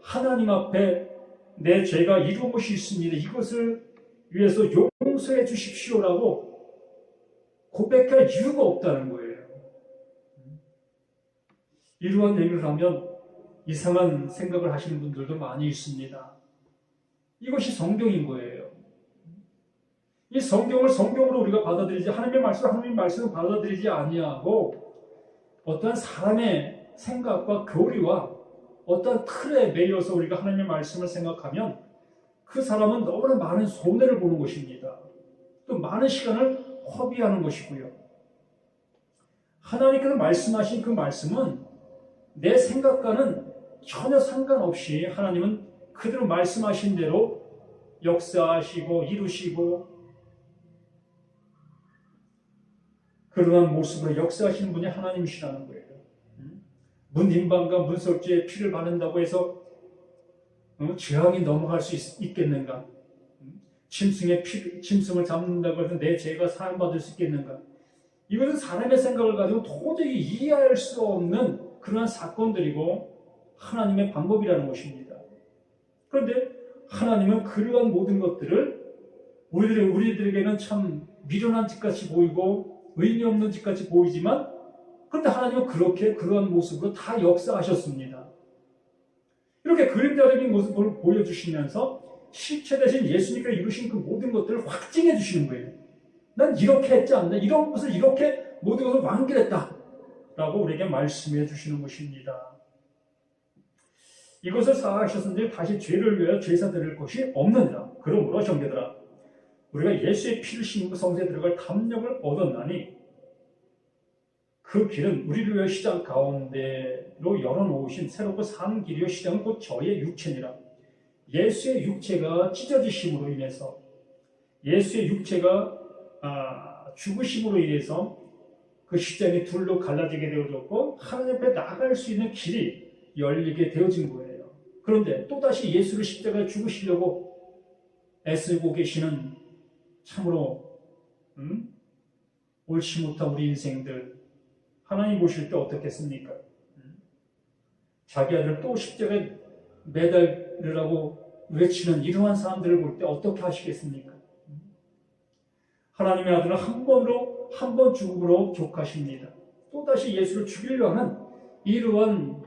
하나님 앞에 내 죄가 이루은 것이 있습니다. 이것을 위해서 용서해 주십시오라고 고백할 이유가 없다는 거예요. 이러한 얘기를 하면 이상한 생각을 하시는 분들도 많이 있습니다. 이것이 성경인 거예요. 이 성경을 성경으로 우리가 받아들이지, 하나님의 말씀을 받아들이지 아니하고 어떠한 사람의 생각과 교리와 어떠한 틀에 매여서 우리가 하나님의 말씀을 생각하면 그 사람은 너무나 많은 손해를 보는 것입니다. 또 많은 시간을 허비하는 것이고요. 하나님께서 말씀하신 그 말씀은 내 생각과는 전혀 상관없이 하나님은 그대로 말씀하신 대로 역사하시고 이루시고 그러한 모습으로 역사하시는 분이 하나님이시라는 거예요. 문인방과 문설주에 피를 바른다고 해서 죄악이 넘어갈 수 있겠는가? 짐승을 잡는다고 해서 내 죄가 사함받을 수 있겠는가? 이것은 사람의 생각을 가지고 도저히 이해할 수 없는 그러한 사건들이고 하나님의 방법이라는 것입니다. 그런데 하나님은 그러한 모든 것들을 우리들에게는 참 미련한 짓같이 보이고 의미 없는 짓같이 보이지만, 그런데 하나님은 그러한 모습으로 다 역사하셨습니다. 이렇게 그림자적인 모습을 보여주시면서 실체 대신 예수님께서 이루신 그 모든 것들을 확증해 주시는 거예요. 난 이렇게 했지 않나? 이런 것을 이렇게 모든 것을 완결했다 라고 우리에게 말씀해 주시는 것입니다. 이것을 사하셨은데 다시 죄를 위하여 제사 드릴 것이 없느니라. 그러므로 형제들아, 우리가 예수의 피를 심고 성소에 들어갈 담력을 얻었나니 그 길은 우리를 위하여 시장 가운데로 열어놓으신 새롭고 산 길이요 시장은 곧 저의 육체니라. 예수의 육체가 찢어지심으로 인해서, 예수의 육체가 죽으심으로 인해서 그 시장이 둘로 갈라지게 되어졌고 하나님 앞에 나아갈 수 있는 길이 열리게 되어진 거예요. 그런데 또다시 예수를 십자가에 죽으시려고 애쓰고 계시는 참으로 옳지 못한 우리 인생들, 하나님 보실 때 어떻겠습니까? 자기 아들을 또 십자가에 매달으라고 외치는 이러한 사람들을 볼 때 어떻게 하시겠습니까? 하나님의 아들은 한 번 죽음으로 족하십니다. 또다시 예수를 죽이려 하는 이러한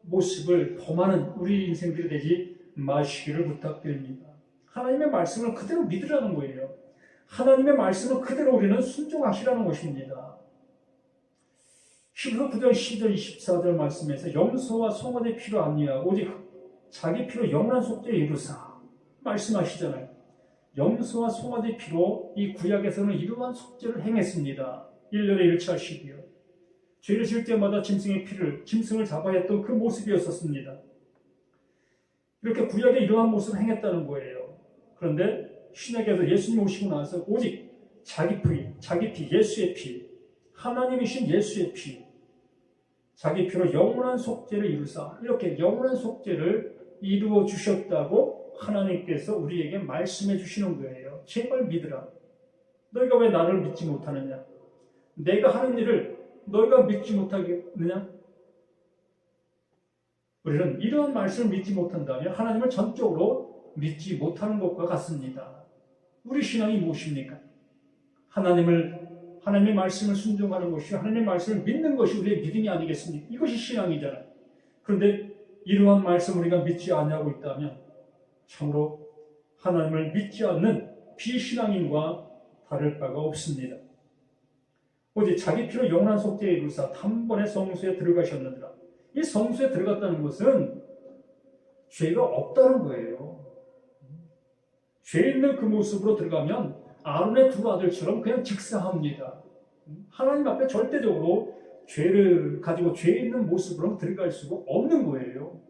모습을 범하는 우리 인생들이 되지 마시기를 부탁드립니다. 하나님의 말씀을 그대로 믿으라는 거예요. 하나님의 말씀을 그대로 우리는 순종하시라는 것입니다. 히브리서 9장 12절 24절 말씀에서 염소와 송아지의 피로 아니하고 오직 자기 피로 영원한 속죄에 이루사 말씀하시잖아요. 염소와 송아지의 피로 이 구약에서는 이러한 속죄를 행했습니다. 1년에 1차씩이요. 죄를 질 때마다 짐승을 잡아야 했던 그 모습이었었습니다. 이렇게 구약에 이러한 모습을 행했다는 거예요. 그런데 신약에서 예수님 오시고 나서 오직 자기 피, 예수의 피, 하나님이신 예수의 피, 자기 피로 영원한 속죄를 이루사, 이렇게 영원한 속죄를 이루어 주셨다고 하나님께서 우리에게 말씀해 주시는 거예요. 제발 믿으라. 너희가 왜 나를 믿지 못하느냐? 내가 하는 일을 너희가 믿지 못하겠느냐? 우리는 이러한 말씀을 믿지 못한다면 하나님을 전적으로 믿지 못하는 것과 같습니다. 우리 신앙이 무엇입니까? 하나님의 말씀을 순종하는 것이, 하나님의 말씀을 믿는 것이 우리의 믿음이 아니겠습니까? 이것이 신앙이잖아요. 그런데 이러한 말씀을 우리가 믿지 않냐고 있다면 참으로 하나님을 믿지 않는 비신앙인과 다를 바가 없습니다. 오직 자기 피로 영원한 속죄에 이루사 단번에 성소에 들어가셨느니라. 이 성소에 들어갔다는 것은 죄가 없다는 거예요. 죄 있는 그 모습으로 들어가면 아론의 두 아들처럼 그냥 직사합니다. 하나님 앞에 절대적으로 죄를 가지고 죄 있는 모습으로 들어갈 수가 없는 거예요.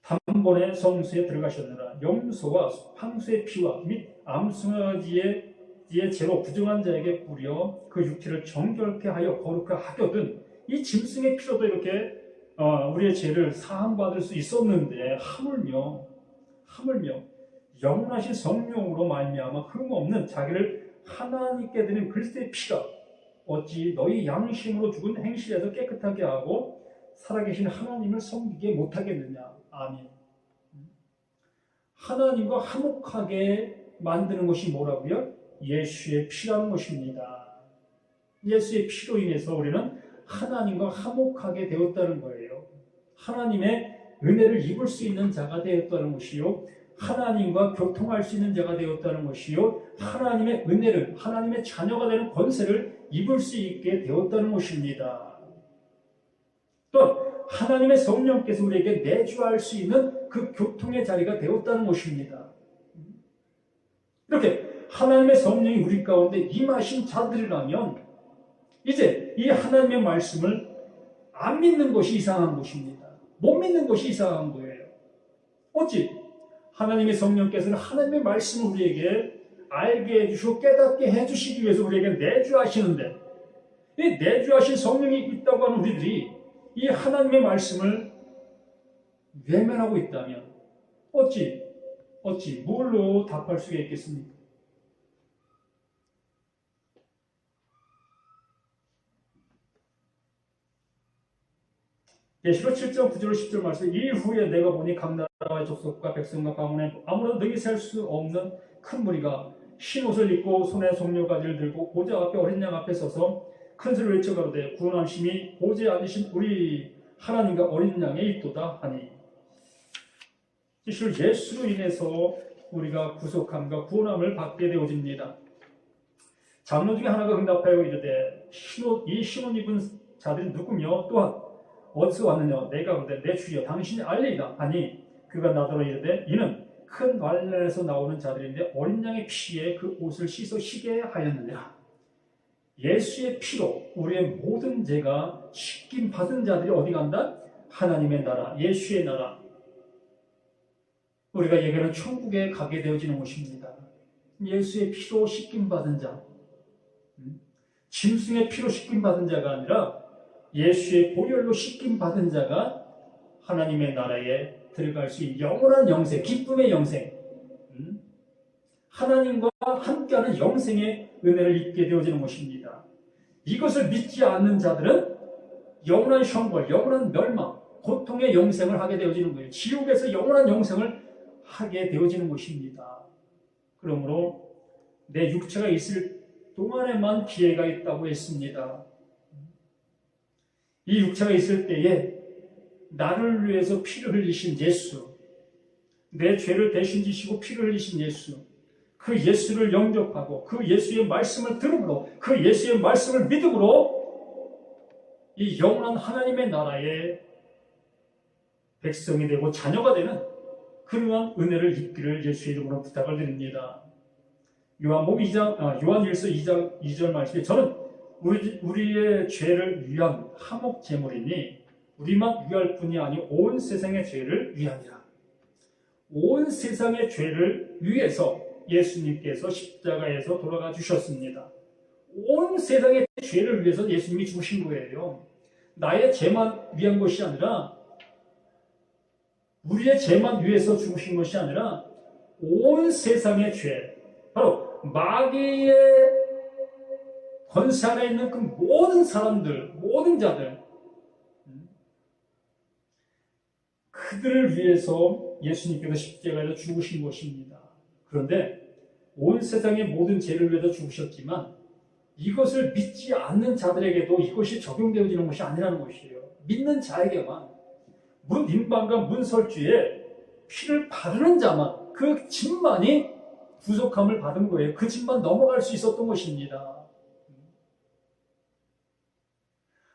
단번에 성소에 들어가셨느라. 염소와 황소의 피와 및 암송아지의 죄로 부정한 자에게 뿌려 그 육체를 정결케 하여 거룩하게 하거든 이 짐승의 피로도 이렇게 우리의 죄를 사함받을 수 있었는데 하물며 영원하신 성령으로 말미암아 흠없는 자기를 하나님께 드린 그리스도의 피가 어찌 너희 양심으로 죽은 행실에서 깨끗하게 하고 살아계신 하나님을 섬기게 못하겠느냐. 아멘. 하나님과 화목하게 만드는 것이 뭐라고요? 예수의 피라는 것입니다. 예수의 피로 인해서 우리는 하나님과 화목하게 되었다는 거예요. 하나님의 은혜를 입을 수 있는 자가 되었다는 것이요, 하나님과 교통할 수 있는 자가 되었다는 것이요, 하나님의 은혜를, 하나님의 자녀가 되는 권세를 입을 수 있게 되었다는 것입니다. 또 하나님의 성령께서 우리에게 내주할 수 있는 그 교통의 자리가 되었다는 것입니다. 이렇게 하나님의 성령이 우리 가운데 임하신 자들이라면 이제 이 하나님의 말씀을 안 믿는 것이 이상한 것입니다. 못 믿는 것이 이상한 거예요. 어찌 하나님의 성령께서는 하나님의 말씀을 우리에게 알게 해주시고 깨닫게 해주시기 위해서 우리에게 내주하시는데, 이 내주하신 성령이 있다고 하는 우리들이 이 하나님의 말씀을 외면하고 있다면 어찌 뭘로 답할 수가 있겠습니까? 계시록 7장 9절 10절 말씀, 이후에 내가 보니 각 나라의 족속과 백성과 가문에 아무런 능히 셀 수 없는 큰 무리가 흰 옷을 입고 손에 송료가지를 들고 보좌 앞에 어린 양 앞에 서서 큰 소리를 외쳐가로되 구원하심이 보좌에 앉으신 우리 하나님과 어린 양의 있도다 하니, 실로 예수로 인해서 우리가 구속함과 구원함을 받게 되어집니다. 장로 중에 하나가 응답하여 이르되 이 흰옷 입은 자들이 누구며 또한 어디서 왔느냐? 내가 그때 내 주여 당신이 알리이다 하니, 그가 나더러 이르되 이는 큰 환난에서 나오는 자들인데 어린 양의 피에 그 옷을 씻어 희게 하였느니라. 예수의 피로 우리의 모든 죄가 씻김 받은 자들이 어디 간다? 하나님의 나라, 예수의 나라, 우리가 얘기하는 천국에 가게 되어지는 것입니다. 예수의 피로 씻김 받은 자, 짐승의 피로 씻김 받은 자가 아니라 예수의 보혈로 씻김 받은 자가 하나님의 나라에 들어갈 수 있는 영원한 영생, 기쁨의 영생, 하나님과 함께하는 영생의 은혜를 입게 되어지는 것입니다. 이것을 믿지 않는 자들은 영원한 형벌, 영원한 멸망, 고통의 영생을 하게 되어지는 거예요. 지옥에서 영원한 영생을 하게 되어지는 것입니다. 그러므로 내 육체가 있을 동안에만 기회가 있다고 했습니다. 이 육체가 있을 때에 나를 위해서 피를 흘리신 예수, 내 죄를 대신 지시고 피를 흘리신 예수, 그 예수를 영접하고 그 예수의 말씀을 들음으로, 그 예수의 말씀을 믿음으로 이 영원한 하나님의 나라의 백성이 되고 자녀가 되는 그러한 은혜를 입기를 예수의 이름으로 부탁을 드립니다. 요한일서 2장 2절 말씀에 저는 우리의 죄를 위한 화목 제물이니 우리만 위할 뿐이 아니오 온 세상의 죄를 위하니라. 온 세상의 죄를 위해서 예수님께서 십자가에서 돌아가 주셨습니다. 온 세상의 죄를 위해서 예수님이 죽으신 거예요. 나의 죄만 위한 것이 아니라, 우리의 죄만 위해서 죽으신 것이 아니라 온 세상의 죄, 바로 마귀의 권세 아래 있는 그 모든 사람들, 모든 자들, 그들을 위해서 예수님께서 십자가에서 죽으신 것입니다. 그런데 온 세상의 모든 죄를 위해서 죽으셨지만 이것을 믿지 않는 자들에게도 이것이 적용되어지는 것이 아니라는 것이에요. 믿는 자에게만, 문임반과 문설주에 피를 바르는 자만, 그 짐만이 구속함을 받은 거예요. 그 짐만 넘어갈 수 있었던 것입니다.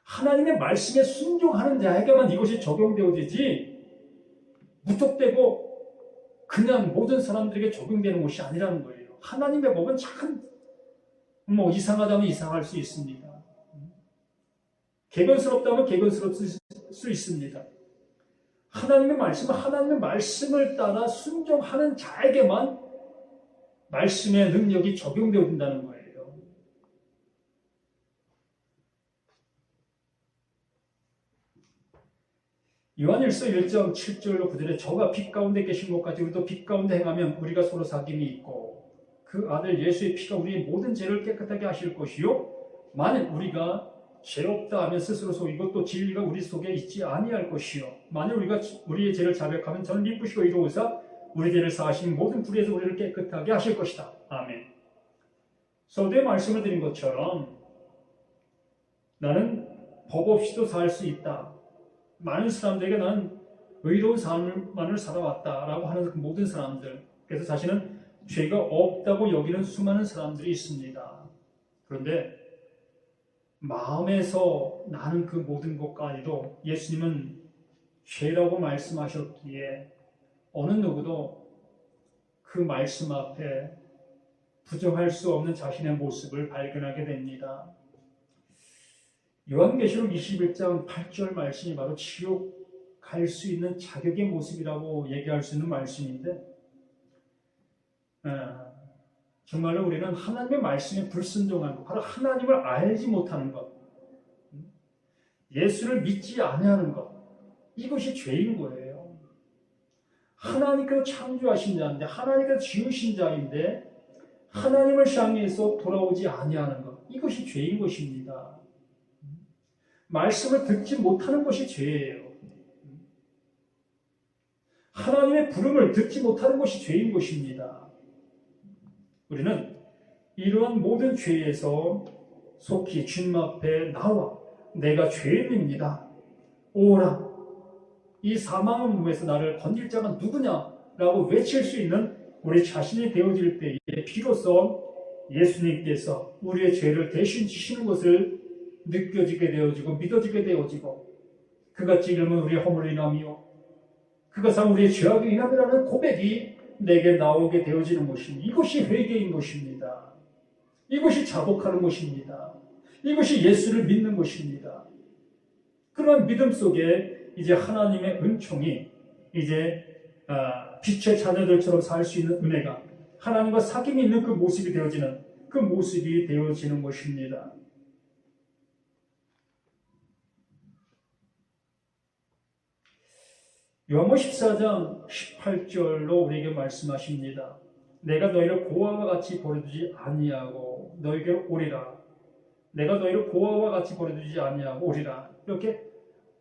하나님의 말씀에 순종하는 자에게만 이것이 적용되어지지 무턱대고 그냥 모든 사람들에게 적용되는 것이 아니라는 거예요. 하나님의 법은 참 이상하다면 이상할 수 있습니다. 개변스럽다면 개변스러울 수 있습니다. 하나님의 말씀을 따라 순종하는 자에게만 말씀의 능력이 적용되어진다는 거예요. 요한일서 1장 7절로 9절에 저가 빛 가운데 계신 것 같이 우리도 빛 가운데 행하면 우리가 서로 사귐이 있고 그 아들 예수의 피가 우리의 모든 죄를 깨끗하게 하실 것이요 만일 우리가 죄 없다 하면 스스로 속이고 또 진리가 우리 속에 있지 아니할 것이요 만일 우리가 우리의 죄를 자백하면 저는 미쁘시고 이로우사 우리 죄를 사하신 모든 불의에서 우리를 깨끗하게 하실 것이다. 아멘. 서두에 말씀을 드린 것처럼 나는 법 없이도 살 수 있다. 많은 사람들에게 나는 의로운 삶만을 살아왔다라고 하는 그 모든 사람들, 그래서 자신은 죄가 없다고 여기는 수많은 사람들이 있습니다. 그런데 마음에서 나는 그 모든 것까지도 예수님은 죄라고 말씀하셨기에 어느 누구도 그 말씀 앞에 부정할 수 없는 자신의 모습을 발견하게 됩니다. 요한계시록 21장 8절 말씀이 바로 지옥 갈 수 있는 자격의 모습이라고 얘기할 수 있는 말씀인데, 정말로 우리는 하나님의 말씀에 불순종한 것, 바로 하나님을 알지 못하는 것, 예수를 믿지 아니하는 것, 이것이 죄인 거예요. 하나님께서 창조하신 자인데, 하나님께서 지으신 자인데 하나님을 향해서 돌아오지 아니하는 것, 이것이 죄인 것입니다. 말씀을 듣지 못하는 것이 죄예요. 하나님의 부름을 듣지 못하는 것이 죄인 것입니다. 우리는 이러한 모든 죄에서 속히 주님 앞에 나와 내가 죄인입니다. 오라. 이 사망의 몸에서 나를 건질 자가 누구냐라고 외칠 수 있는 우리 자신이 되어질 때에 비로소 예수님께서 우리의 죄를 대신 지시는 것을 느껴지게 되어지고 믿어지게 되어지고 그같이 이름은 우리의 허물로 인함이요 그것은 우리의 죄악의 인함이라는 고백이 내게 나오게 되어지는 것입니다. 이것이 회개인 것입니다. 이것이 자복하는 것입니다. 이것이 예수를 믿는 것입니다. 그런 믿음 속에 이제 하나님의 은총이 이제 빛의 자녀들처럼 살 수 있는 은혜가 하나님과 사귐이 있는 그 모습이 되어지는 것입니다. 요한복음 14장 18절로 우리에게 말씀하십니다. 내가 너희를 고아와 같이 버려두지 아니하고 너희에게 오리라. 내가 너희를 고아와 같이 버려두지 아니하고 오리라. 이렇게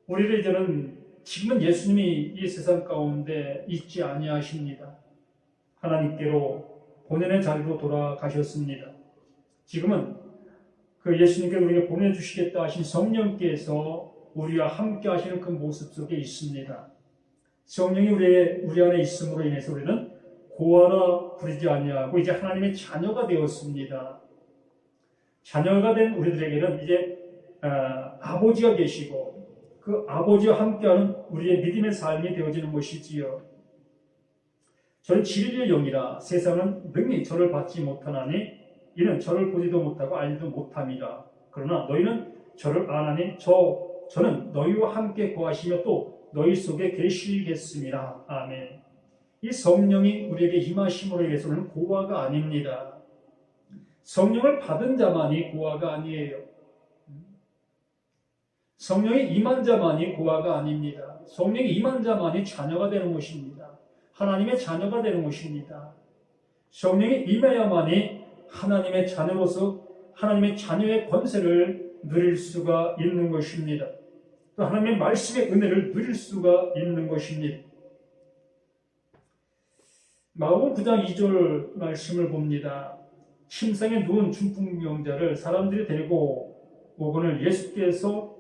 우리를 이제는 지금은 예수님이 이 세상 가운데 있지 아니하십니다. 하나님께로 본연의 자리로 돌아가셨습니다. 지금은 그 예수님께 우리에게 보내주시겠다 하신 성령께서 우리와 함께 하시는 그 모습 속에 있습니다. 성령이 우리 안에 있음으로 인해서 우리는 고아라 부르지 아니하고 이제 하나님의 자녀가 되었습니다. 자녀가 된 우리들에게는 이제 아버지가 계시고 그 아버지와 함께하는 우리의 믿음의 삶이 되어지는 것이지요. 저는 진리의 영이라 세상은 능히 저를 받지 못하나니 이는 저를 보지도 못하고 알지도 못함이라. 그러나 너희는 저를 아나니 저는 너희와 함께 거하시며 또 너희 속에 계시겠습니다. 아멘. 이 성령이 우리에게 임하심으로 인해서 우리는 고아가 아닙니다. 성령을 받은 자만이 고아가 아니에요. 성령이 임한 자만이 고아가 아닙니다. 성령이 임한 자만이 자녀가 되는 것입니다. 하나님의 자녀가 되는 것입니다. 성령이 임해야만이 하나님의 자녀로서 하나님의 자녀의 권세를 누릴 수가 있는 것입니다. 또 하나님의 말씀의 은혜를 누릴 수가 있는 것입니다. 마가복음 9장 2절 말씀을 봅니다. 침상에 누운 중풍병자를 사람들이 데리고 오거늘 예수께서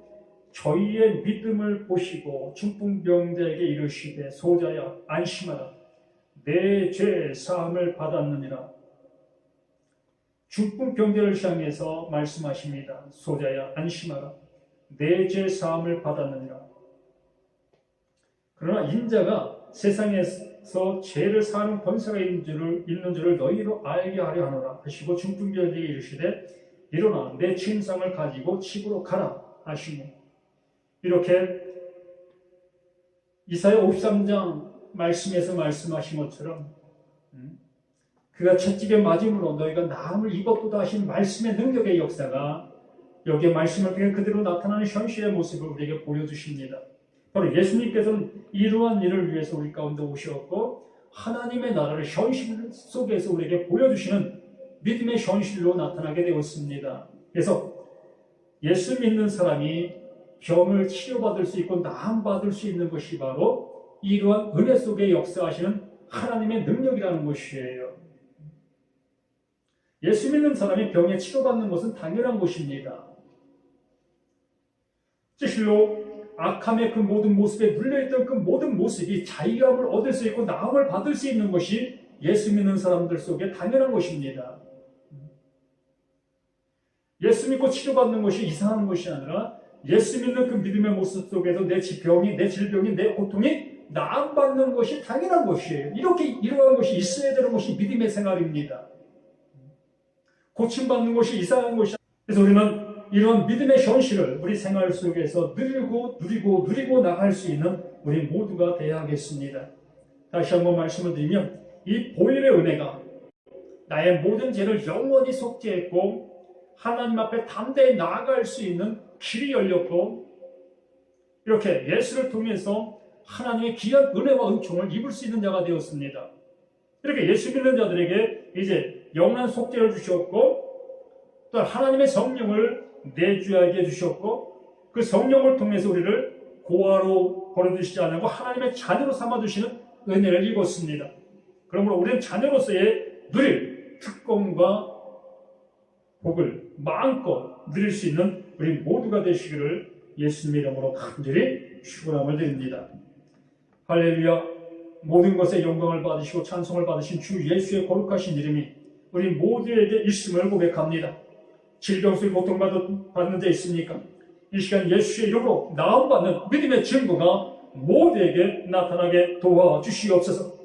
저희의 믿음을 보시고 중풍병자에게 이르시되 소자야 안심하라 내 죄 사함을 받았느니라. 중풍병자를 향해서 말씀하십니다. 소자야 안심하라 내 죄 사함을 받았느니라. 그러나 인자가 세상에서 죄를 사하는 권세가 있는 줄을 너희로 알게 하려 하노라 하시고 중풍병자에게 이르시되 일어나 내 침상을 가지고 집으로 가라 하시니 이렇게 이사야 53장 말씀에서 말씀하신 것처럼 그가 채찍에 맞음으로 너희가 나음을 입었도다 하신 말씀의 능력의 역사가 여기에 말씀을 통해 그대로 나타나는 현실의 모습을 우리에게 보여주십니다. 바로 예수님께서는 이러한 일을 위해서 우리 가운데 오셨고 하나님의 나라를 현실 속에서 우리에게 보여주시는 믿음의 현실로 나타나게 되었습니다. 그래서 예수 믿는 사람이 병을 치료받을 수 있고 나음받을 수 있는 것이 바로 이러한 은혜 속에 역사하시는 하나님의 능력이라는 것이에요. 예수 믿는 사람이 병에 치료받는 것은 당연한 것입니다. 실로 악함의 그 모든 모습에 눌려있던 그 모든 모습이 자유함을 얻을 수 있고 나음을 받을 수 있는 것이 예수 믿는 사람들 속에 당연한 것입니다. 예수 믿고 치료받는 것이 이상한 것이 아니라 예수 믿는 그 믿음의 모습 속에서 내 질병이, 내 고통이 나음받는 것이 당연한 것이에요. 이러한 것이 있어야 되는 것이 믿음의 생활입니다. 고침받는 것이 이상한 것이 아니라 그래서 우리는 이런 믿음의 현실을 우리 생활 속에서 누리고 나갈 수 있는 우리 모두가 되어야 하겠습니다. 다시 한번 말씀을 드리면 이 보혈의 은혜가 나의 모든 죄를 영원히 속죄했고 하나님 앞에 담대히 나아갈 수 있는 길이 열렸고 이렇게 예수를 통해서 하나님의 귀한 은혜와 은총을 입을 수 있는 자가 되었습니다. 이렇게 예수 믿는 자들에게 이제 영원한 속죄를 주셨고 또 하나님의 성령을 내주하게 해주셨고 그 성령을 통해서 우리를 고아로 버려두시지 않고 하나님의 자녀로 삼아주시는 은혜를 입었습니다. 그러므로 우리는 자녀로서의 누릴 특권과 복을 마음껏 누릴 수 있는 우리 모두가 되시기를 예수님의 이름으로 간절히 축원함을 드립니다. 할렐루야. 모든 것에 영광을 받으시고 찬송을 받으신 주 예수의 거룩하신 이름이 우리 모두에게 있음을 고백합니다. 질병 속에 고통받는 자 있습니까? 이 시간 예수의 이름으로 나음받는 믿음의 증거가 모두에게 나타나게 도와주시옵소서.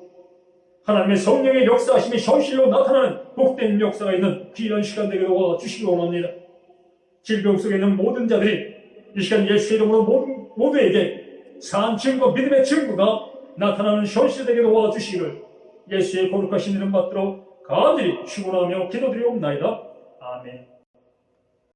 하나님의 성령의 역사하심이 현실로 나타나는 복된 역사가 있는 귀한 시간 되게 도와주시기 원합니다. 질병 속에 있는 모든 자들이 이 시간 예수의 이름으로 모두에게 산 증거, 믿음의 증거가 나타나는 현실 되게 도와주시기를 예수의 거룩하신 이름 받들어 간절히 축원하며 기도드리옵나이다. 아멘.